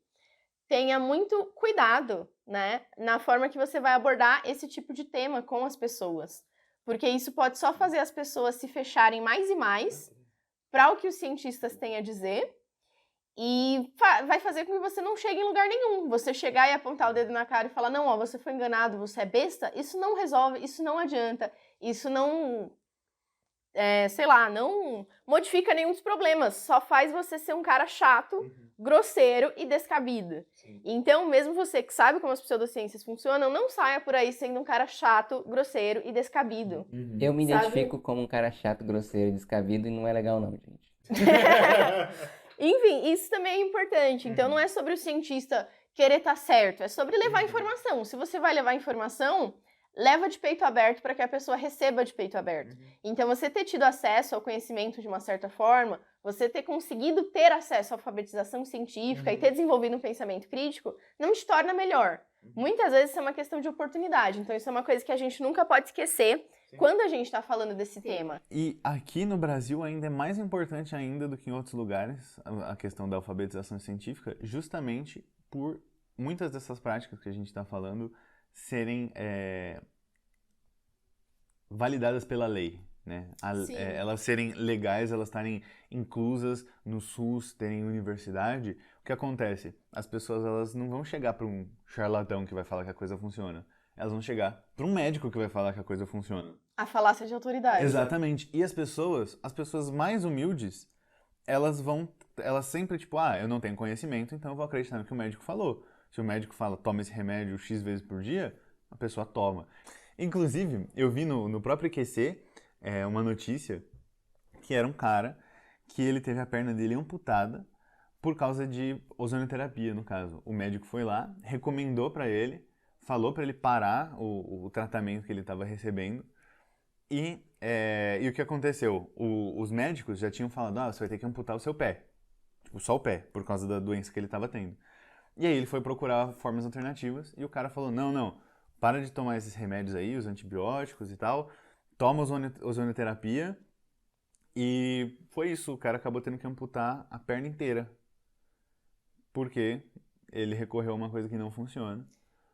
tenha muito cuidado, né, na forma que você vai abordar esse tipo de tema com as pessoas. Porque isso pode só fazer as pessoas se fecharem mais e mais para o que os cientistas têm a dizer e vai fazer com que você não chegue em lugar nenhum. Você chegar e apontar o dedo na cara e falar, não, ó, você foi enganado, você é besta, isso não resolve, isso não adianta, isso não... não modifica nenhum dos problemas, só faz você ser um cara chato, grosseiro e descabido. Então, mesmo você que sabe como as pseudociências funcionam, não saia por aí sendo um cara chato, grosseiro e descabido. Eu me identifico como um cara chato, grosseiro e descabido e não é legal não, gente. Enfim, isso também é importante. Então, não é sobre o cientista querer estar certo, é sobre levar informação. Se você vai levar informação... leva de peito aberto para que a pessoa receba de peito aberto. Então, você ter tido acesso ao conhecimento de uma certa forma, você ter conseguido ter acesso à alfabetização científica e ter desenvolvido um pensamento crítico, não te torna melhor. Muitas vezes isso é uma questão de oportunidade. Então, isso é uma coisa que a gente nunca pode esquecer quando a gente está falando desse tema. E aqui no Brasil ainda é mais importante ainda do que em outros lugares a questão da alfabetização científica, justamente por muitas dessas práticas que a gente está falando serem validadas pela lei, né? Elas serem legais, elas estarem inclusas no SUS, terem universidade. O que acontece? As pessoas elas não vão chegar para um charlatão que vai falar que a coisa funciona. elas vão chegar para um médico que vai falar que a coisa funciona. A falácia de autoridade. Exatamente. E as pessoas mais humildes, elas sempre, tipo, eu não tenho conhecimento, então eu vou acreditar no que o médico falou. Se o médico fala, toma esse remédio X vezes por dia, a pessoa toma. Inclusive, eu vi no próprio IQC uma notícia que era um cara que ele teve a perna dele amputada por causa de ozonoterapia, no caso. O médico foi lá, recomendou pra ele, falou pra ele parar o tratamento que ele estava recebendo. E o que aconteceu? Os médicos já tinham falado, você vai ter que amputar o seu pé. Tipo, só o pé, por causa da doença que ele estava tendo. E aí ele foi procurar formas alternativas e o cara falou, não, para de tomar esses remédios aí, os antibióticos e tal, toma ozonoterapia. E foi isso, o cara acabou tendo que amputar a perna inteira. Porque ele recorreu a uma coisa que não funciona.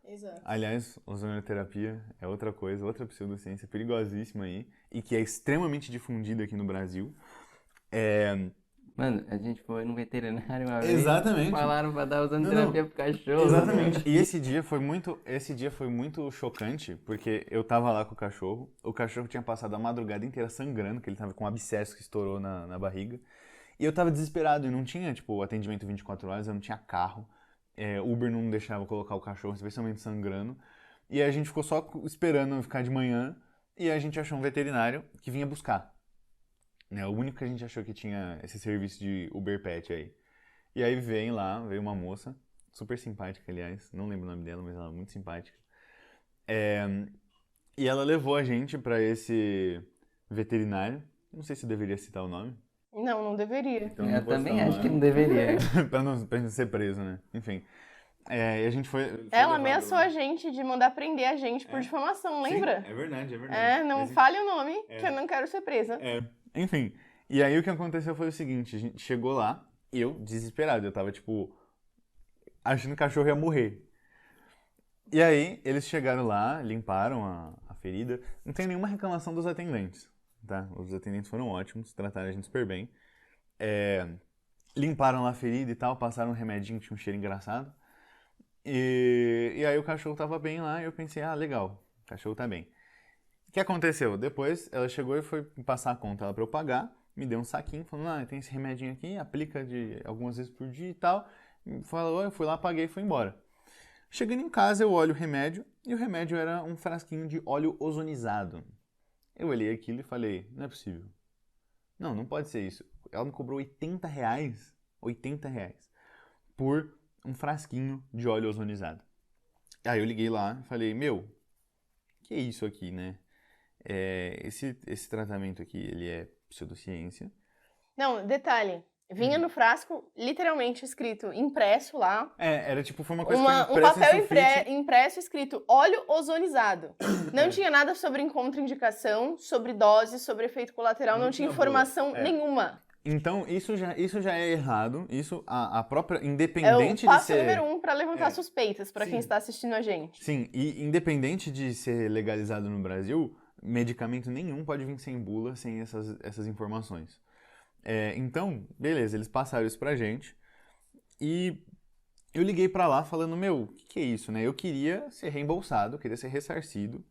Exato. Aliás, ozonoterapia é outra coisa, outra pseudociência perigosíssima aí, e que é extremamente difundida aqui no Brasil. Mano, a gente foi no veterinário uma vez. Exatamente. Falaram pra dar ozonoterapia pro cachorro. Exatamente. E esse dia foi muito chocante, porque eu tava lá com o cachorro tinha passado a madrugada inteira sangrando, que ele tava com um abscesso que estourou na barriga. E eu tava desesperado, e não tinha, tipo, atendimento 24 horas, eu não tinha carro. Uber não deixava colocar o cachorro, especialmente sangrando. E a gente ficou só esperando ficar de manhã, e a gente achou um veterinário que vinha buscar. O único que a gente achou que tinha esse serviço de Uber Pet aí. E aí veio uma moça, super simpática, aliás, não lembro o nome dela, mas ela é muito simpática. E ela levou a gente pra esse veterinário, não sei se eu deveria citar o nome. Não deveria. Então, Eu também acho que não deveria. pra não ser preso, né? Enfim. E a gente foi Ela ameaçou a gente de mandar prender a gente por difamação, lembra? Sim, é verdade. Não fale o nome, que eu não quero ser presa. Enfim, e aí o que aconteceu foi o seguinte, a gente chegou lá, e eu, desesperado, eu tava, tipo, achando que o cachorro ia morrer. E aí, eles chegaram lá, limparam a ferida, não tem nenhuma reclamação dos atendentes, tá? Os atendentes foram ótimos, trataram a gente super bem. Limparam lá a ferida e tal, passaram um remedinho que tinha um cheiro engraçado. E aí o cachorro tava bem lá, e eu pensei, legal, o cachorro tá bem. O que aconteceu? Depois ela chegou e foi passar a conta pra eu pagar, me deu um saquinho, falando, tem esse remedinho aqui, aplica algumas vezes por dia e tal. Falou, eu fui lá, paguei e fui embora. Chegando em casa, eu olho o remédio, e o remédio era um frasquinho de óleo ozonizado. Eu olhei aquilo e falei, não é possível. Não pode ser isso. Ela me cobrou R$80, R$80, por um frasquinho de óleo ozonizado. Aí eu liguei lá e falei, que é isso aqui, né? Esse tratamento aqui, ele é pseudociência. Não, detalhe. Vinha no frasco, literalmente escrito, impresso lá. Era tipo, foi uma coisa que um papel impresso escrito óleo ozonizado. Não tinha nada sobre contraindicação, sobre dose, sobre efeito colateral, não tinha informação nenhuma. Então, isso já é errado. Isso, a própria, independente é o passo de ser... número 1 para levantar suspeitas para quem está assistindo a gente. Sim, e independente de ser legalizado no Brasil, medicamento nenhum pode vir sem bula, sem essas informações. Então, beleza, eles passaram isso pra gente. E eu liguei pra lá falando, o que é isso, né? Eu queria ser reembolsado, eu queria ser ressarcido.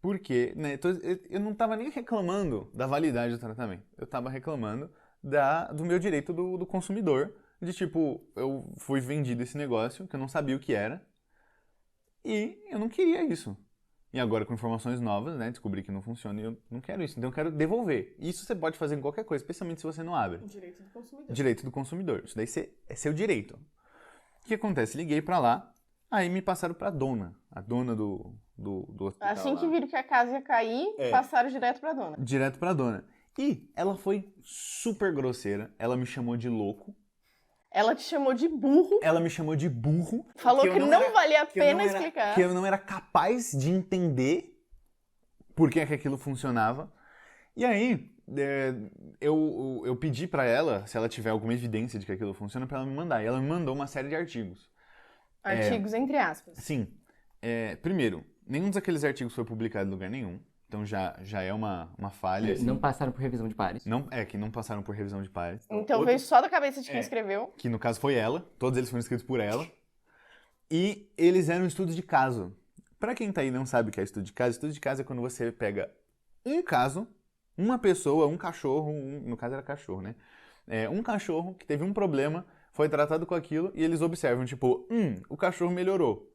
Porque, né, eu não tava nem reclamando da validade do tratamento. Eu tava reclamando do meu direito do consumidor. De tipo, eu fui vendido esse negócio, que eu não sabia o que era. E eu não queria isso. E agora, com informações novas, né, descobri que não funciona e eu não quero isso. Então eu quero devolver. Isso você pode fazer em qualquer coisa, especialmente se você não abre. Direito do consumidor. Direito do consumidor. Isso daí é seu direito. O que acontece? Liguei pra lá, aí me passaram pra dona. A dona do hospital. Assim que viram que a casa ia cair, passaram direto pra dona. Direto pra dona. E ela foi super grosseira. Ela me chamou de louco. Ela te chamou de burro. Ela me chamou de burro. Falou que não valia a pena explicar. Que eu não era capaz de entender por que aquilo funcionava. E aí, eu pedi pra ela, se ela tiver alguma evidência de que aquilo funciona, pra ela me mandar. E ela me mandou uma série de artigos. Artigos entre aspas. Sim. Primeiro, nenhum daqueles artigos foi publicado em lugar nenhum. Então já é uma falha. Assim. Não passaram por revisão de pares. Que não passaram por revisão de pares. Então veio só da cabeça de quem escreveu. Que no caso foi ela. Todos eles foram escritos por ela. E eles eram estudos de caso. Pra quem tá aí e não sabe o que é estudo de caso é quando você pega um caso, uma pessoa, um cachorro, no caso era cachorro, né? Um cachorro que teve um problema, foi tratado com aquilo e eles observam, tipo, o cachorro melhorou.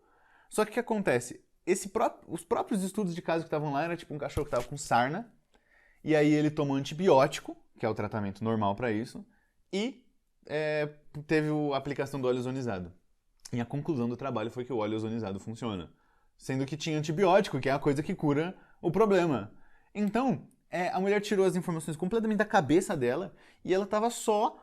Só que o que acontece? Os próprios estudos de caso que estavam lá era tipo um cachorro que tava com sarna, e aí ele tomou antibiótico, que é o tratamento normal pra isso, e teve a aplicação do óleo ozonizado. E a conclusão do trabalho foi que o óleo ozonizado funciona. Sendo que tinha antibiótico, que é a coisa que cura o problema. Então, a mulher tirou as informações completamente da cabeça dela e ela estava só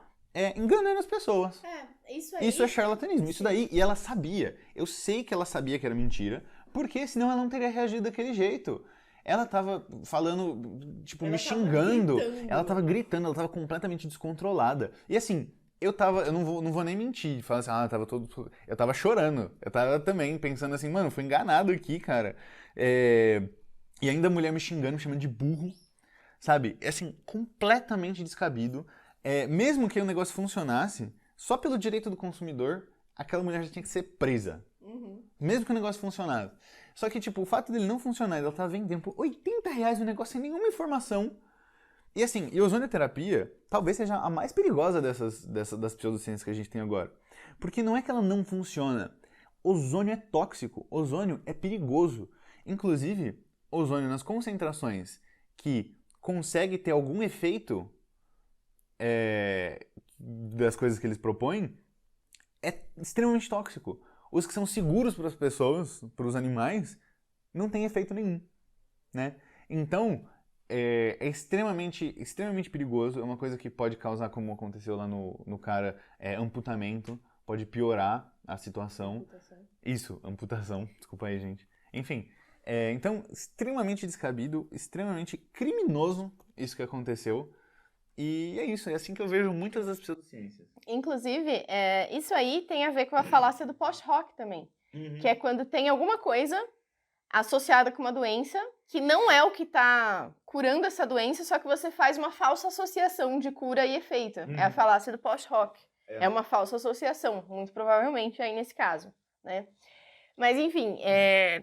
enganando as pessoas. Isso aí. Isso é charlatanismo. Isso daí, e ela sabia. Eu sei que ela sabia que era mentira, porque senão ela não teria reagido daquele jeito. Ela tava falando, tipo, me xingando. Ela tava gritando, ela tava completamente descontrolada. E assim, eu não vou nem mentir, falar assim, eu tava chorando. Eu tava também pensando assim, mano, fui enganado aqui, cara. E ainda a mulher me xingando, me chamando de burro, sabe? Assim, completamente descabido. Mesmo que o negócio funcionasse, só pelo direito do consumidor, aquela mulher já tinha que ser presa. Mesmo que o negócio funcionasse. Só que, tipo, o fato dele não funcionar, ela tá vendendo por R$80 o negócio sem nenhuma informação. E assim, e ozonioterapia talvez seja a mais perigosa das pseudociências que a gente tem agora. Porque não é que ela não funciona. Ozônio é tóxico, ozônio é perigoso. Inclusive, ozônio nas concentrações que consegue ter algum efeito das coisas que eles propõem, é extremamente tóxico. Os que são seguros para as pessoas, para os animais, não tem efeito nenhum, né? Então, é extremamente perigoso, é uma coisa que pode causar, como aconteceu lá no cara, amputamento, pode piorar a situação. Isso, amputação, desculpa aí, gente. Enfim, então, extremamente descabido, extremamente criminoso isso que aconteceu. E é isso, é assim que eu vejo muitas das pseudociências. Inclusive, isso aí tem a ver com a falácia do post-hoc também. Que é quando tem alguma coisa associada com uma doença que não é o que está curando essa doença, só que você faz uma falsa associação de cura e efeito. É a falácia do post-hoc. É uma falsa associação, muito provavelmente aí nesse caso, né? Mas enfim,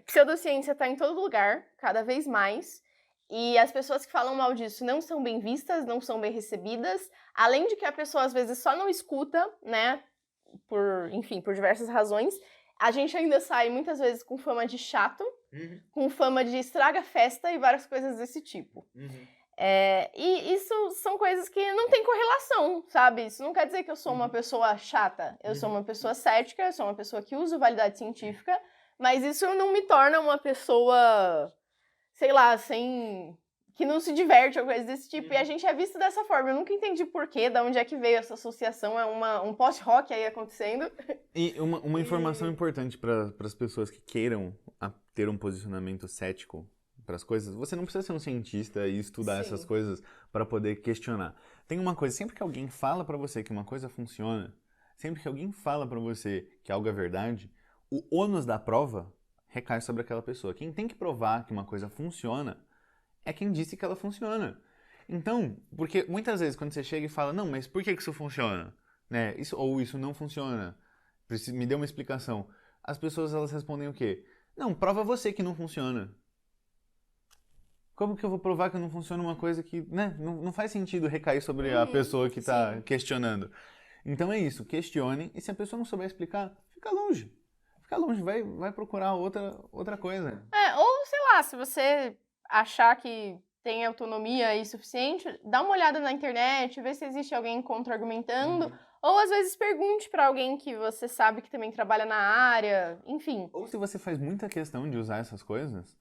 pseudociência está em todo lugar, cada vez mais. E as pessoas que falam mal disso não são bem vistas, não são bem recebidas. Além de que a pessoa, às vezes, só não escuta, né? Por diversas razões. A gente ainda sai, muitas vezes, com fama de chato, com fama de estraga festa e várias coisas desse tipo. E isso são coisas que não tem correlação, sabe? Isso não quer dizer que eu sou uma pessoa chata. Eu sou uma pessoa cética, eu sou uma pessoa que usa validade científica, mas isso não me torna uma pessoa... sei lá, que não se diverte ou coisa desse tipo, e a gente é visto dessa forma. Eu nunca entendi porquê, de onde é que veio essa associação, um post-rock aí acontecendo. E uma informação importante para as pessoas que queiram ter um posicionamento cético para as coisas, você não precisa ser um cientista e estudar essas coisas para poder questionar. Tem uma coisa, sempre que alguém fala para você que uma coisa funciona, sempre que alguém fala para você que algo é verdade, o ônus da prova recai sobre aquela pessoa. Quem tem que provar que uma coisa funciona é quem disse que ela funciona. Então, porque muitas vezes quando você chega e fala, não, mas por que isso funciona? Né? Isso não funciona. Me dê uma explicação. As pessoas, elas respondem o quê? Não, prova você que não funciona. Como que eu vou provar que não funciona uma coisa que, né, não faz sentido recair sobre a pessoa que está questionando. Então é isso, questione, e se a pessoa não souber explicar, fica longe. Fica longe, vai procurar outra coisa. Ou sei lá, se você achar que tem autonomia aí suficiente, dá uma olhada na internet, vê se existe alguém contra-argumentando, ou às vezes pergunte pra alguém que você sabe que também trabalha na área, enfim. Ou se você faz muita questão de usar essas coisas,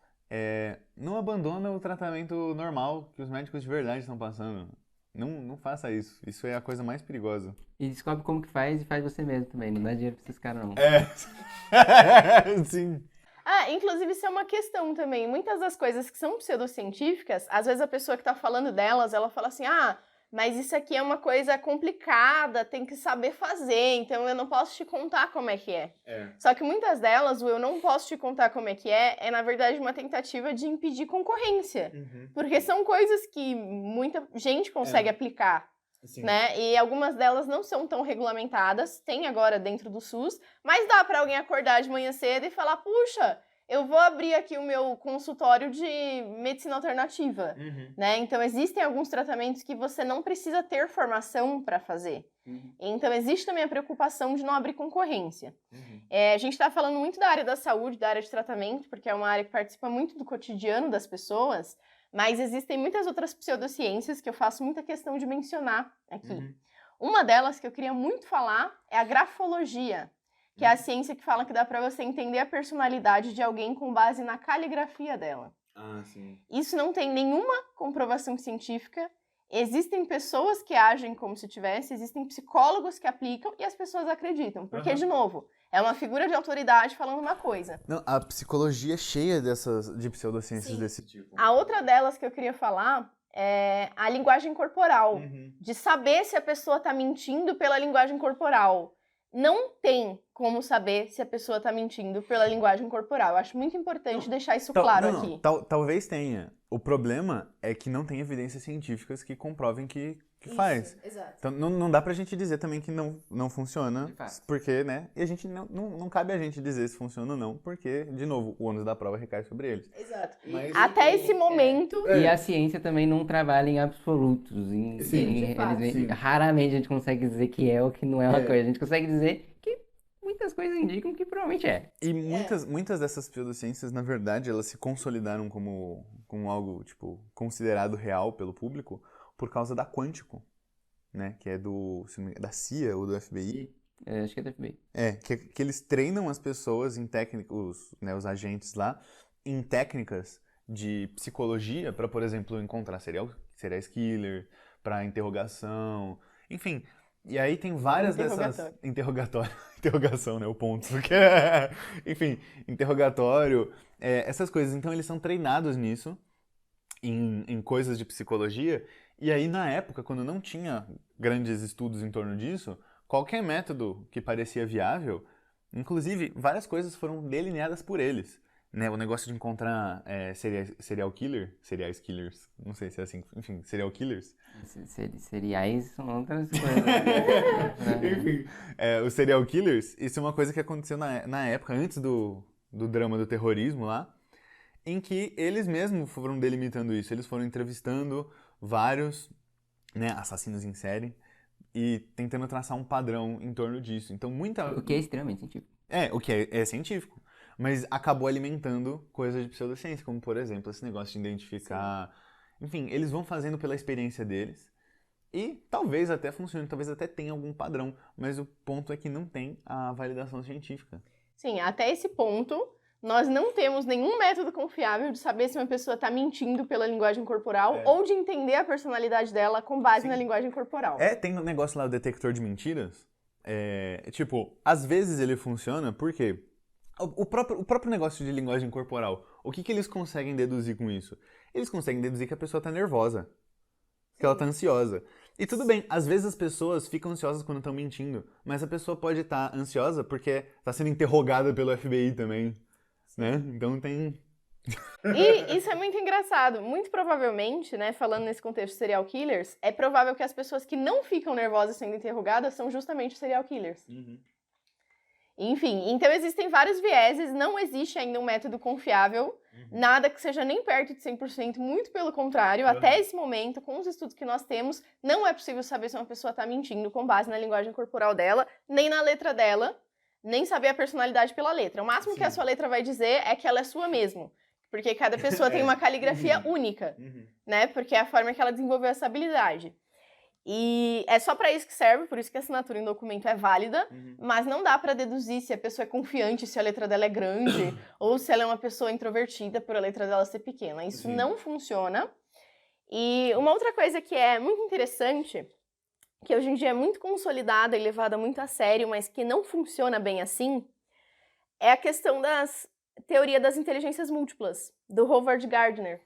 não abandona o tratamento normal que os médicos de verdade estão passando. Não faça isso. Isso é a coisa mais perigosa. E descobre como que faz e faz você mesmo também. Não dá dinheiro pra esses caras, não. Sim. Inclusive isso é uma questão também. Muitas das coisas que são pseudocientíficas, às vezes a pessoa que tá falando delas, ela fala assim, mas isso aqui é uma coisa complicada, tem que saber fazer, então eu não posso te contar como é que é. Só que muitas delas, o eu não posso te contar como é que é na verdade uma tentativa de impedir concorrência. Porque são coisas que muita gente consegue aplicar. Né? E algumas delas não são tão regulamentadas, tem agora dentro do SUS, mas dá pra alguém acordar de manhã cedo e falar, puxa, eu vou abrir aqui o meu consultório de medicina alternativa, né? Então, existem alguns tratamentos que você não precisa ter formação para fazer. Então, existe também a preocupação de não abrir concorrência. A gente está falando muito da área da saúde, da área de tratamento, porque é uma área que participa muito do cotidiano das pessoas, mas existem muitas outras pseudociências que eu faço muita questão de mencionar aqui. Uma delas que eu queria muito falar é a grafologia, que é a ciência que fala que dá para você entender a personalidade de alguém com base na caligrafia dela. Sim. Isso não tem nenhuma comprovação científica. Existem pessoas que agem como se tivesse, existem psicólogos que aplicam e as pessoas acreditam. Porque, de novo, é uma figura de autoridade falando uma coisa. Não, a psicologia é cheia de pseudociências desse tipo. A outra delas que eu queria falar é a linguagem corporal. De saber se a pessoa está mentindo pela linguagem corporal. Não tem como saber se a pessoa está mentindo pela linguagem corporal. Eu acho muito importante deixar isso claro aqui. Talvez tenha. O problema é que não tem evidências científicas que comprovem que faz. Exato. Então não dá pra gente dizer também que não funciona, porque, né? E a gente não cabe a gente dizer se funciona ou não, porque, de novo, o ônus da prova recai sobre eles. Exato. Até esse momento... E a ciência também não trabalha em absolutos. Raramente a gente consegue dizer que é ou que não é uma coisa. A gente consegue dizer que muitas coisas indicam que provavelmente é. E muitas dessas pseudociências, na verdade, elas se consolidaram como algo, tipo, considerado real pelo público por causa da Quântico, né? Que é da CIA ou do FBI. Acho que é do FBI. Que eles treinam as pessoas em técnicas, né, os agentes lá, em técnicas de psicologia para, por exemplo, encontrar serial killer, para interrogação, enfim. E aí tem várias dessas... Interrogação, né? O ponto. Enfim, interrogatório, essas coisas. Então, eles são treinados nisso, em coisas de psicologia. E aí, na época, quando não tinha grandes estudos em torno disso, qualquer método que parecia viável, inclusive, várias coisas foram delineadas por eles. Né, o negócio de encontrar serial killers, não sei se é assim, enfim, serial killers. Seriais são outras coisas. Enfim, os serial killers, isso é uma coisa que aconteceu na época, antes do drama do terrorismo lá, em que eles mesmos foram delimitando isso, eles foram entrevistando vários, né, assassinos em série e tentando traçar um padrão em torno disso. Então, O que é extremamente científico. O que é científico. Mas acabou alimentando coisas de pseudociência, como, por exemplo, esse negócio de identificar... Sim. Enfim, eles vão fazendo pela experiência deles e talvez até funcione, talvez até tenha algum padrão, mas o ponto é que não tem a validação científica. Sim, até esse ponto, nós não temos nenhum método confiável de saber se uma pessoa está mentindo pela linguagem corporal ou de entender a personalidade dela com base na linguagem corporal. Tem um negócio lá, o detector de mentiras. Tipo, às vezes ele funciona porque... O próprio negócio de linguagem corporal, o que eles conseguem deduzir com isso? Eles conseguem deduzir que a pessoa está nervosa, que ela está ansiosa. E tudo bem, às vezes as pessoas ficam ansiosas quando estão mentindo, mas a pessoa pode estar ansiosa porque está sendo interrogada pelo FBI também, né? Então tem... E isso é muito engraçado. Muito provavelmente, né, falando nesse contexto de serial killers, é provável que as pessoas que não ficam nervosas sendo interrogadas são justamente os serial killers. Enfim, então existem vários vieses, não existe ainda um método confiável, nada que seja nem perto de 100%, muito pelo contrário, até esse momento, com os estudos que nós temos, não é possível saber se uma pessoa está mentindo com base na linguagem corporal dela, nem na letra dela, nem saber a personalidade pela letra. O máximo que a sua letra vai dizer é que ela é sua mesmo, porque cada pessoa tem uma caligrafia única, né, porque é a forma que ela desenvolveu essa habilidade. E é só para isso que serve, por isso que a assinatura em documento é válida, mas não dá para deduzir se a pessoa é confiante, se a letra dela é grande, ou se ela é uma pessoa introvertida por a letra dela ser pequena. Isso não funciona. E uma outra coisa que é muito interessante, que hoje em dia é muito consolidada e levada muito a sério, mas que não funciona bem assim, é a questão das teoria das inteligências múltiplas, do Howard Gardner.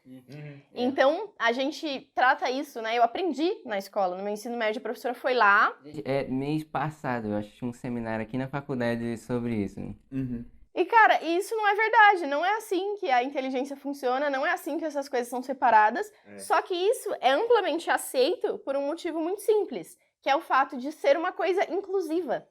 Então, a gente trata isso, né? Eu aprendi na escola, no meu ensino médio, a professora foi lá... Mês passado, eu assisti um seminário aqui na faculdade sobre isso. E, cara, isso não é verdade. Não é assim que a inteligência funciona, não é assim que essas coisas são separadas. Só que isso é amplamente aceito por um motivo muito simples, que é o fato de ser uma coisa inclusiva.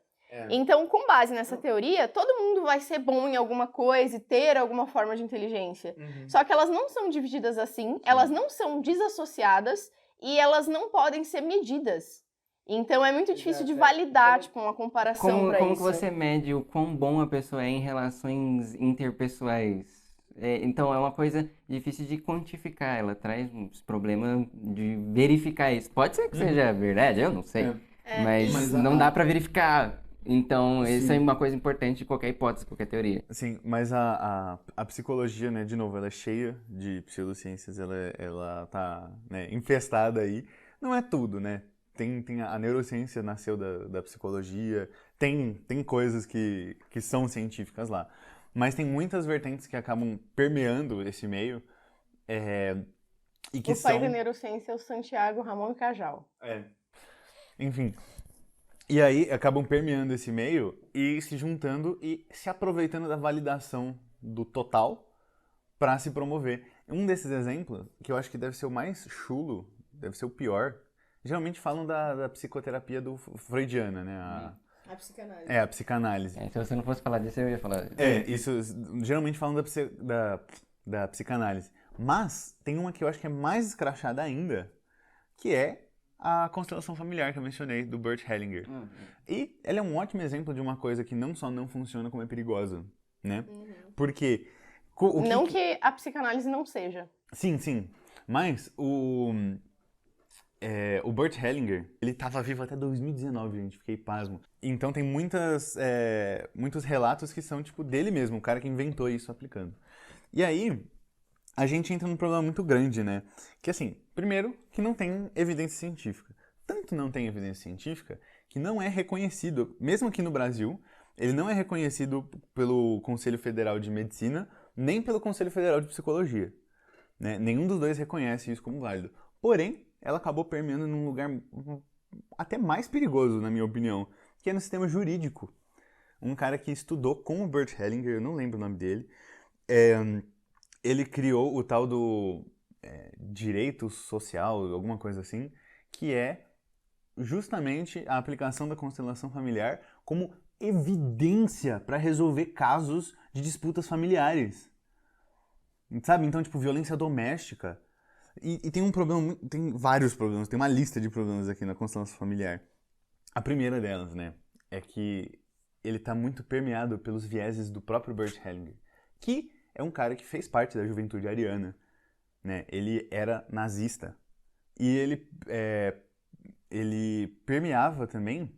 Então, com base nessa teoria, todo mundo vai ser bom em alguma coisa e ter alguma forma de inteligência. Só que elas não são divididas assim, elas não são desassociadas e elas não podem ser medidas. Então é muito difícil de validar, tipo, uma comparação pra Como isso. que você mede o quão bom a pessoa é em relações interpessoais? Então é uma coisa difícil de quantificar, ela traz uns problemas de verificar isso. Pode ser que seja verdade, eu não sei, mas Mas não dá pra verificar. Então isso é Sim. uma coisa importante de qualquer hipótese, qualquer teoria. Sim, mas a psicologia, né, de novo, ela é cheia de pseudociências, ela tá, né, infestada aí. Não é tudo, né? Tem a neurociência nasceu da psicologia, tem coisas que são científicas lá. Mas tem muitas vertentes que acabam permeando esse meio e que O pai são... da neurociência é o Santiago Ramon Cajal. Enfim, e aí acabam permeando esse meio e se juntando e se aproveitando da validação do total para se promover. Um desses exemplos, que eu acho que deve ser o mais chulo, deve ser o pior, geralmente falam da psicoterapia do freudiana, né? A psicanálise. A psicanálise. Se você não fosse falar disso, eu ia falar. Isso, geralmente falam da psicanálise. Mas tem uma que eu acho que é mais escrachada ainda, que é a constelação familiar que eu mencionei, do Bert Hellinger. E ela é um ótimo exemplo de uma coisa que não só não funciona, como é perigosa, né? Porque... Não que a psicanálise não seja. Sim. Mas o Bert Hellinger, ele estava vivo até 2019, gente. Fiquei pasmo. Então tem muitos relatos que são, tipo, dele mesmo. O cara que inventou isso aplicando. E aí, a gente entra num problema muito grande, né? Que, assim, primeiro, que não tem evidência científica. Tanto não tem evidência científica que não é reconhecido, mesmo aqui no Brasil, ele não é reconhecido pelo Conselho Federal de Medicina, nem pelo Conselho Federal de Psicologia. Né? Nenhum dos dois reconhece isso como válido. Porém, ela acabou permeando num lugar até mais perigoso, na minha opinião, que é no sistema jurídico. Um cara que estudou com o Bert Hellinger, eu não lembro o nome dele, ele criou o tal do direito social, alguma coisa assim, que é justamente a aplicação da constelação familiar como evidência para resolver casos de disputas familiares. Sabe? Então, tipo, violência doméstica. E tem um problema, tem vários problemas, tem uma lista de problemas aqui na constelação familiar. A primeira delas, né, é que ele tá muito permeado pelos vieses do próprio Bert Hellinger, que é um cara que fez parte da juventude ariana, né? Ele era nazista. E ele permeava também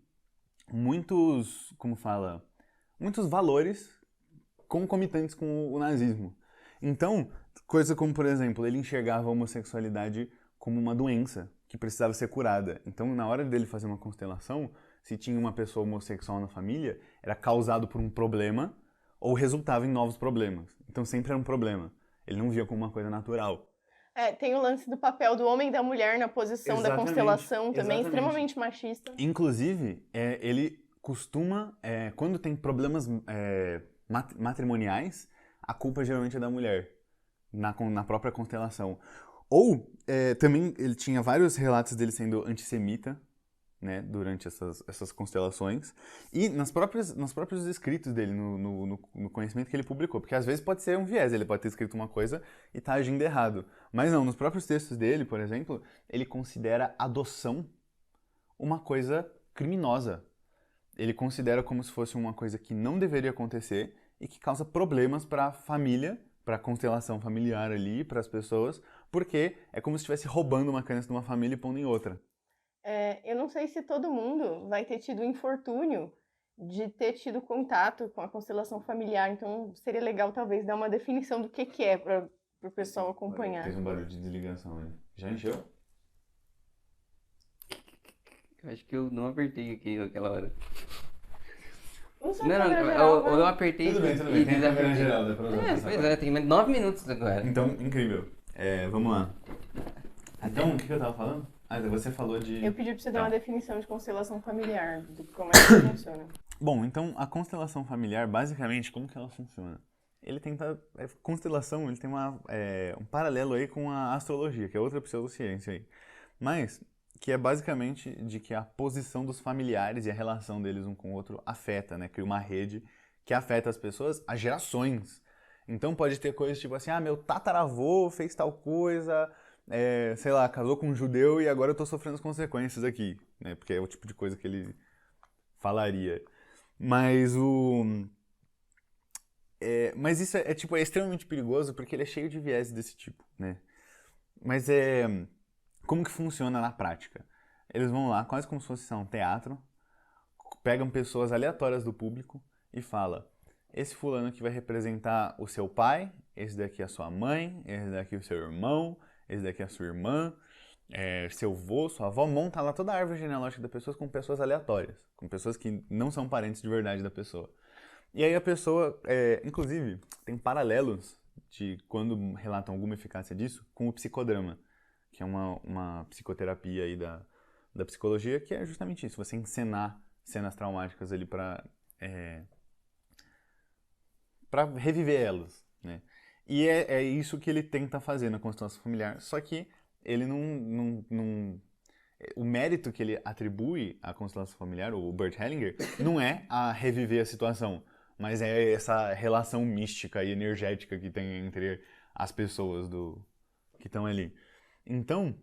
muitos, muitos valores concomitantes com o nazismo. Então, coisa como, por exemplo, ele enxergava a homossexualidade como uma doença que precisava ser curada. Então, na hora dele fazer uma constelação, se tinha uma pessoa homossexual na família, era causado por um problema ou resultava em novos problemas. Então, sempre era um problema. Ele não via como uma coisa natural. Tem o lance do papel do homem e da mulher na posição da constelação também, extremamente machista. Inclusive, ele costuma, quando tem problemas matrimoniais, a culpa geralmente é da mulher, na própria constelação. Ou, também, ele tinha vários relatos dele sendo antissemita, né, durante essas constelações, e nos próprios escritos dele, no conhecimento que ele publicou, porque às vezes pode ser um viés, ele pode ter escrito uma coisa e tá agindo errado. Mas não, nos próprios textos dele, por exemplo, ele considera adoção uma coisa criminosa. Ele considera como se fosse uma coisa que não deveria acontecer e que causa problemas para a família, para a constelação familiar ali, para as pessoas, porque é como se estivesse roubando uma criança de uma família e pondo em outra. Eu não sei se todo mundo vai ter tido o infortúnio de ter tido contato com a constelação familiar, então seria legal talvez dar uma definição do que é para o pessoal acompanhar. Fez um barulho de desligação aí. Já encheu? Eu acho que eu não apertei aqui naquela hora. Usa a Não, câmera geral, vai. eu apertei Tudo bem. e Tem a câmera desapertei. geral, dá pra usar essa Pois parte. tem 9 minutos agora. Então, incrível. Vamos lá. Então, o que eu tava falando? Você falou de... Eu pedi pra você dar Tá. uma definição de constelação familiar, de como é que funciona. Bom, então a constelação familiar, basicamente, como que ela funciona? Constelação, ele tem um paralelo aí com a astrologia, que é outra pseudociência aí. Mas, que é basicamente de que a posição dos familiares e a relação deles um com o outro afeta, né? Cria uma rede que afeta as pessoas há gerações. Então pode ter coisas tipo assim, meu tataravô fez tal coisa, sei lá, casou com um judeu e agora eu tô sofrendo as consequências aqui, né? Porque é o tipo de coisa que ele falaria. Mas mas isso é extremamente perigoso porque ele é cheio de viés desse tipo, né? Mas como que funciona na prática? Eles vão lá, quase como se fosse um teatro, pegam pessoas aleatórias do público e falam: esse fulano aqui vai representar o seu pai, esse daqui é a sua mãe, esse daqui é o seu irmão, esse daqui é a sua irmã, seu avô, sua avó. Monta lá toda a árvore genealógica da pessoa com pessoas aleatórias, com pessoas que não são parentes de verdade da pessoa. E aí a pessoa, inclusive, tem paralelos de quando relatam alguma eficácia disso com o psicodrama, que é uma psicoterapia aí da psicologia, que é justamente isso, você encenar cenas traumáticas ali para reviver elas, né? E é isso que ele tenta fazer na constelação familiar, só que ele não o mérito que ele atribui à constelação familiar, o Bert Hellinger, não é a reviver a situação, mas é essa relação mística e energética que tem entre as pessoas que estão ali. Então,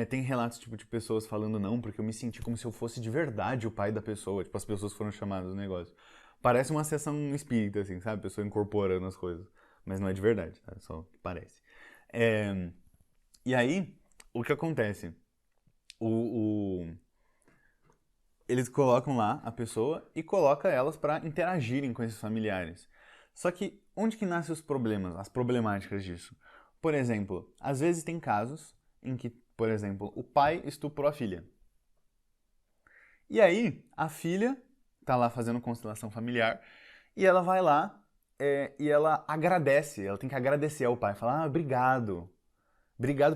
tem relatos tipo, de pessoas falando não, porque eu me senti como se eu fosse de verdade o pai da pessoa. Tipo, as pessoas foram chamadas no negócio. Parece uma sessão espírita, assim, sabe? A pessoa incorporando as coisas. Mas não é de verdade, tá? Só que parece. E aí, o que acontece? Eles colocam lá a pessoa e colocam elas para interagirem com esses familiares. Só que onde que nascem os problemas, as problemáticas disso? Por exemplo, às vezes tem casos em que, por exemplo, o pai estuprou a filha. E aí, a filha tá lá fazendo constelação familiar e ela vai lá e ela agradece, ela tem que agradecer ao pai, falar, obrigado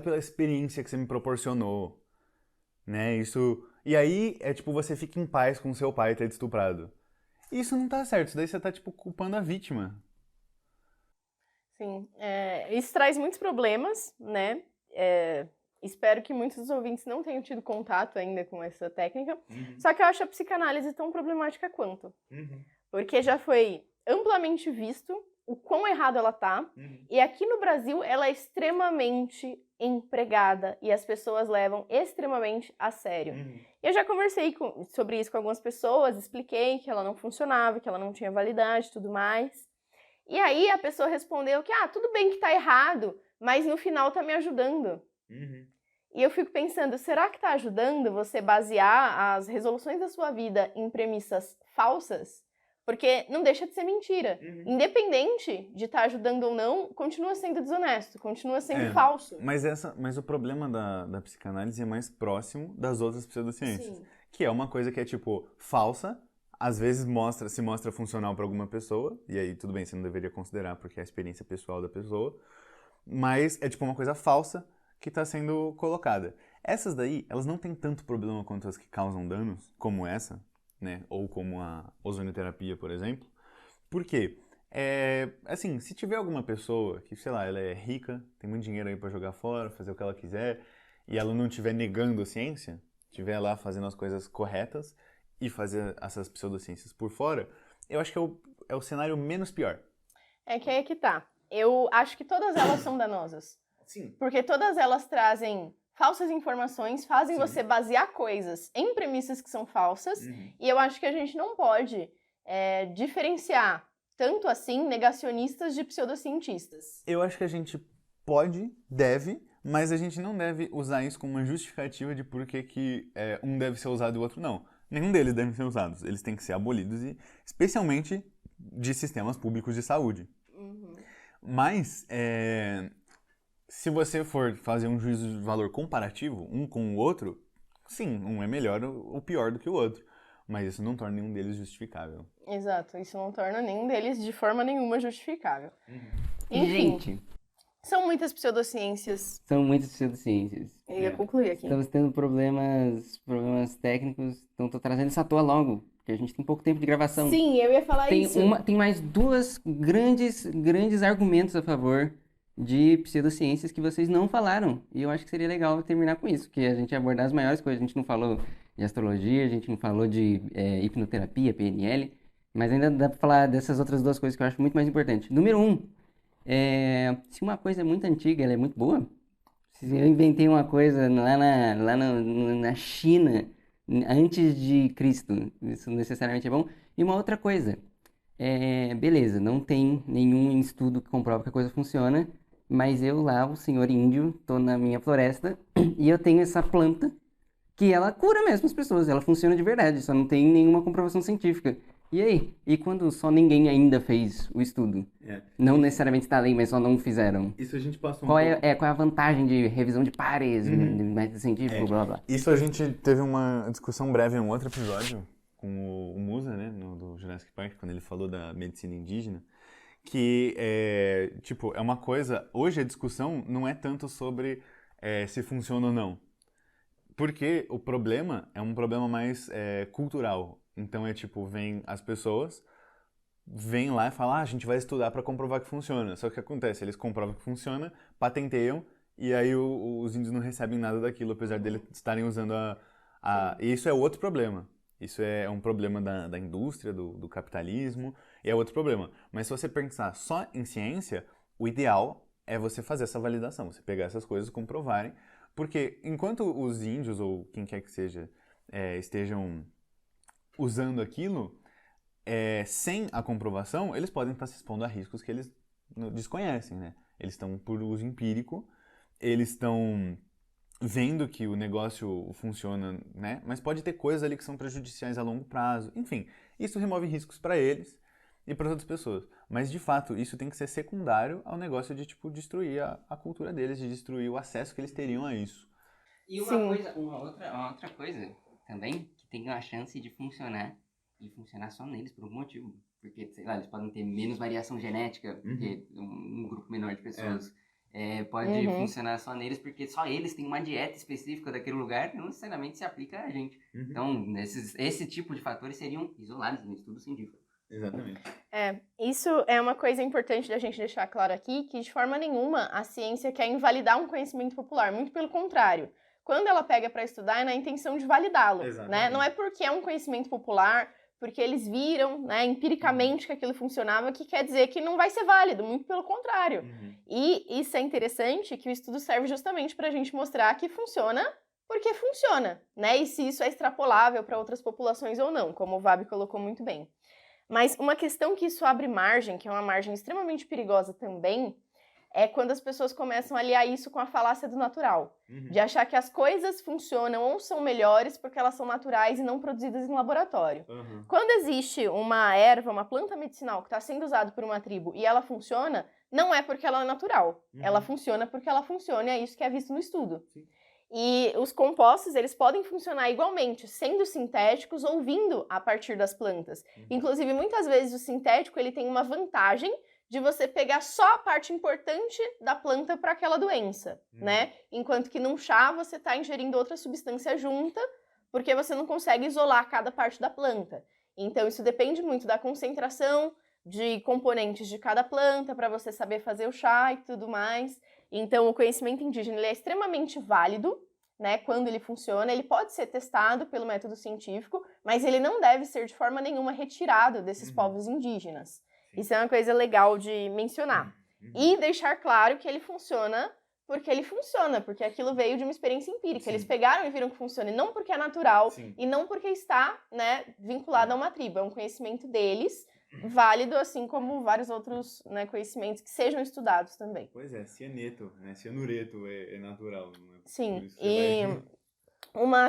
pela experiência que você me proporcionou, né, isso... E aí, tipo, você fica em paz com seu pai ter te estuprado. Isso não tá certo, isso daí você tá, tipo, culpando a vítima. Sim, isso traz muitos problemas, né? Espero que muitos dos ouvintes não tenham tido contato ainda com essa técnica. Uhum. Só que eu acho a psicanálise tão problemática quanto. Uhum. Porque já foi amplamente visto o quão errado ela tá. Uhum. E aqui no Brasil ela é extremamente empregada e as pessoas levam extremamente a sério. Uhum. Eu já conversei sobre isso com algumas pessoas, expliquei que ela não funcionava, que ela não tinha validade e tudo mais. E aí a pessoa respondeu que, tudo bem que tá errado, mas no final tá me ajudando. Uhum. E eu fico pensando, será que tá ajudando você basear as resoluções da sua vida em premissas falsas? Porque não deixa de ser mentira. Uhum. Independente de estar ajudando ou não, continua sendo desonesto, continua sendo falso. Mas o problema da psicanálise é mais próximo das outras pseudociências. Sim. Que é uma coisa que é, tipo, falsa, às vezes se mostra funcional para alguma pessoa, e aí tudo bem, você não deveria considerar porque é a experiência pessoal da pessoa, mas é tipo uma coisa falsa que está sendo colocada. Essas daí, elas não têm tanto problema quanto as que causam danos, como essa, né? Ou como a ozonioterapia, por exemplo. Por quê? Assim, se tiver alguma pessoa que, sei lá, ela é rica, tem muito dinheiro aí para jogar fora, fazer o que ela quiser, e ela não estiver negando a ciência, estiver lá fazendo as coisas corretas e fazer essas pseudociências por fora, eu acho que é o cenário menos pior. É que aí que tá. Eu acho que todas elas são danosas. Sim. Porque todas elas trazem falsas informações, fazem Sim. você basear coisas em premissas que são falsas, e eu acho que a gente não pode diferenciar tanto assim negacionistas de pseudocientistas. Eu acho que a gente pode, deve, mas a gente não deve usar isso como uma justificativa de por que um deve ser usado e o outro não. Nenhum deles deve ser usados. Eles têm que ser abolidos, e especialmente de sistemas públicos de saúde. Uhum. Mas, se você for fazer um juízo de valor comparativo, um com o outro, sim, um é melhor ou pior do que o outro. Mas isso não torna nenhum deles justificável. Exato, isso não torna nenhum deles de forma nenhuma justificável. Uhum. Enfim, gente, são muitas pseudociências. São muitas pseudociências. Eu ia concluir aqui. Estamos tendo problemas técnicos, então tô trazendo isso à toa logo, porque a gente tem pouco tempo de gravação. Sim, eu ia falar isso. Tem mais duas grandes argumentos a favor de pseudociências que vocês não falaram. E eu acho que seria legal terminar com isso, que a gente abordar as maiores coisas. A gente não falou de astrologia, a gente não falou de hipnoterapia, PNL, mas ainda dá pra falar dessas outras duas coisas que eu acho muito mais importante. Número um, se uma coisa é muito antiga, ela é muito boa. Se eu inventei uma coisa lá na China, antes de Cristo, isso necessariamente é bom. E uma outra coisa, beleza, não tem nenhum estudo que comprova que a coisa funciona, mas eu lá, o senhor índio, tô na minha floresta e eu tenho essa planta que ela cura mesmo as pessoas, ela funciona de verdade, só não tem nenhuma comprovação científica. E aí? E quando só ninguém ainda fez o estudo? Não necessariamente está além, mas só não fizeram. Isso a gente passou Qual é a vantagem de revisão de pares, de método científico, blá blá? Isso a gente teve uma discussão breve em um outro episódio com o Musa, né, do Jurassic Park, quando ele falou da medicina indígena, que é uma coisa, hoje a discussão não é tanto sobre se funciona ou não, porque o problema é um problema mais cultural. Então vem as pessoas, vêm lá e falam, a gente vai estudar para comprovar que funciona. Só que o que acontece? Eles comprovam que funciona, patenteiam, e aí os índios não recebem nada daquilo, apesar deles estarem usando E isso é outro problema. Isso é um problema da indústria, do capitalismo, e é outro problema. Mas se você pensar só em ciência, o ideal é você fazer essa validação, você pegar essas coisas e comprovarem, porque enquanto os índios, ou quem quer que seja, estejam usando aquilo, sem a comprovação, eles podem estar se expondo a riscos que eles desconhecem, né? Eles estão por uso empírico, eles estão vendo que o negócio funciona, né? Mas pode ter coisas ali que são prejudiciais a longo prazo. Enfim, isso remove riscos para eles e para as outras pessoas. Mas, de fato, isso tem que ser secundário ao negócio de, destruir a cultura deles, de destruir o acesso que eles teriam a isso. E uma outra coisa também, que tem uma chance de funcionar, e funcionar só neles por algum motivo. Porque, sei lá, eles podem ter menos variação genética, porque um grupo menor de pessoas pode funcionar só neles, porque só eles têm uma dieta específica daquele lugar que não necessariamente se aplica a gente. Então, esse tipo de fatores seriam isolados no estudo científico. Exatamente. Isso é uma coisa importante da gente deixar claro aqui, que de forma nenhuma a ciência quer invalidar um conhecimento popular, muito pelo contrário. Quando ela pega para estudar é na intenção de validá-lo, né? Não é porque é um conhecimento popular, porque eles viram, né, empiricamente que aquilo funcionava, que quer dizer que não vai ser válido, muito pelo contrário. E isso é interessante, que o estudo serve justamente para a gente mostrar que funciona porque funciona, né? E se isso é extrapolável para outras populações ou não, como o Vabi colocou muito bem. Mas uma questão que isso abre margem, que é uma margem extremamente perigosa também, é quando as pessoas começam a aliar isso com a falácia do natural. De achar que as coisas funcionam ou são melhores porque elas são naturais e não produzidas em laboratório. Quando existe uma erva, uma planta medicinal que está sendo usada por uma tribo e ela funciona, não é porque ela é natural. Ela funciona porque ela funciona e é isso que é visto no estudo. E os compostos, eles podem funcionar igualmente, sendo sintéticos ou vindo a partir das plantas. Inclusive, muitas vezes o sintético ele tem uma vantagem de você pegar só a parte importante da planta para aquela doença, né? Enquanto que num chá você está ingerindo outra substância junta, porque você não consegue isolar cada parte da planta. Então isso depende muito da concentração de componentes de cada planta para você saber fazer o chá e tudo mais. Então o conhecimento indígena ele é extremamente válido, né? Quando ele funciona, ele pode ser testado pelo método científico, mas ele não deve ser de forma nenhuma retirado desses povos indígenas. Isso é uma coisa legal de mencionar. E deixar claro que ele funciona, porque aquilo veio de uma experiência empírica. Eles pegaram e viram que funciona, e não porque é natural, e não porque está, né, vinculado a uma tribo. É um conhecimento deles, válido, assim como vários outros, né, conhecimentos que sejam estudados também. Pois é, cianeto, né? Cianureto é natural. Não é? Sim,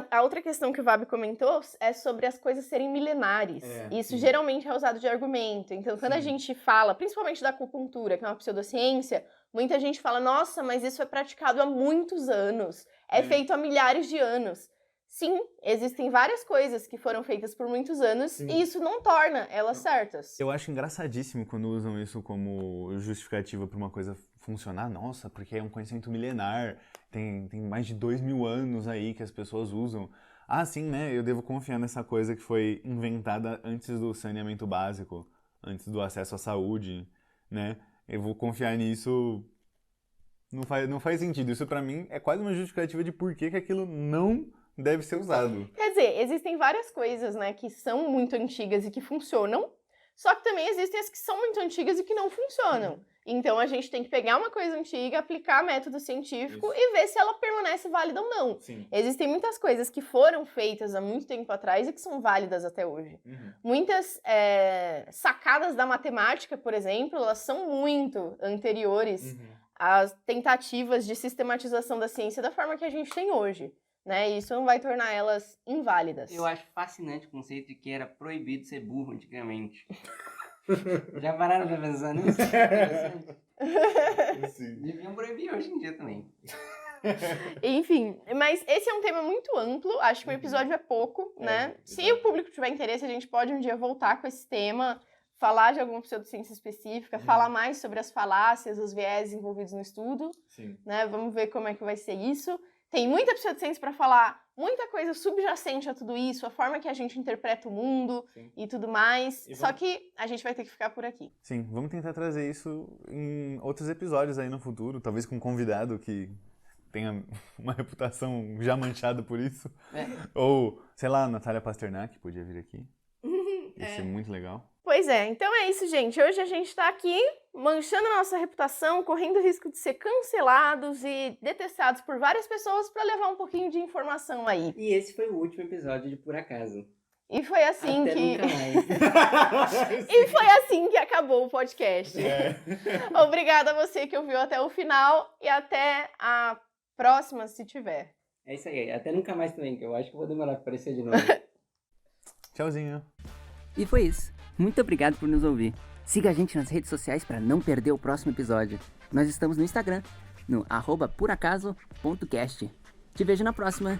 a outra questão que o Vabi comentou é sobre as coisas serem milenares. Isso geralmente é usado de argumento. Então, quando a gente fala, principalmente da acupuntura, que é uma pseudociência, muita gente fala, nossa, mas isso é praticado há muitos anos, é feito há milhares de anos. Sim, existem várias coisas que foram feitas por muitos anos e isso não torna elas certas. Eu acho engraçadíssimo quando usam isso como justificativa para uma coisa funcionar. Nossa, porque é um conhecimento milenar, tem mais de 2000 anos aí que as pessoas usam. Ah, sim, né? Eu devo confiar nessa coisa que foi inventada antes do saneamento básico, antes do acesso à saúde, né? Eu vou confiar nisso Não faz sentido. Isso pra mim é quase uma justificativa de por que aquilo não deve ser usado. Quer dizer, existem várias coisas, né, que são muito antigas e que funcionam, só que também existem as que são muito antigas e que não funcionam. Então a gente tem que pegar uma coisa antiga, aplicar método científico e ver se ela permanece válida ou não. Sim. Existem muitas coisas que foram feitas há muito tempo atrás e que são válidas até hoje. Muitas sacadas da matemática, por exemplo, elas são muito anteriores às tentativas de sistematização da ciência da forma que a gente tem hoje. Né? Isso não vai tornar elas inválidas. Eu acho fascinante o conceito de que era proibido ser burro antigamente. Já pararam pra pensar nisso? Sim. Deviam proibir hoje em dia também. Enfim, mas esse é um tema muito amplo, acho que um episódio é pouco, né? Se o público tiver interesse, a gente pode um dia voltar com esse tema, falar de alguma pseudociência específica, falar mais sobre as falácias, os viés envolvidos no estudo, né? Vamos ver como é que vai ser isso. Tem muita pseudociência para falar, muita coisa subjacente a tudo isso, a forma que a gente interpreta o mundo e tudo mais. Só que a gente vai ter que ficar por aqui. Sim, vamos tentar trazer isso em outros episódios aí no futuro, talvez com um convidado que tenha uma reputação já manchada por isso. Ou, sei lá, a Natália Pasternak podia vir aqui. Ia ser muito legal. Pois é, então é isso, gente. Hoje a gente tá aqui manchando a nossa reputação, correndo o risco de ser cancelados e detestados por várias pessoas para levar um pouquinho de informação aí. E esse foi o último episódio de Por Acaso. E foi assim Até que... nunca mais. E foi assim que acabou o podcast. Obrigada a você que ouviu até o final e até a próxima, se tiver. É isso aí, até nunca mais também, que eu acho que eu vou demorar pra aparecer de novo. Tchauzinho. E foi isso. Muito obrigado por nos ouvir. Siga a gente nas redes sociais para não perder o próximo episódio. Nós estamos no Instagram, no @poracaso.cast. Te vejo na próxima.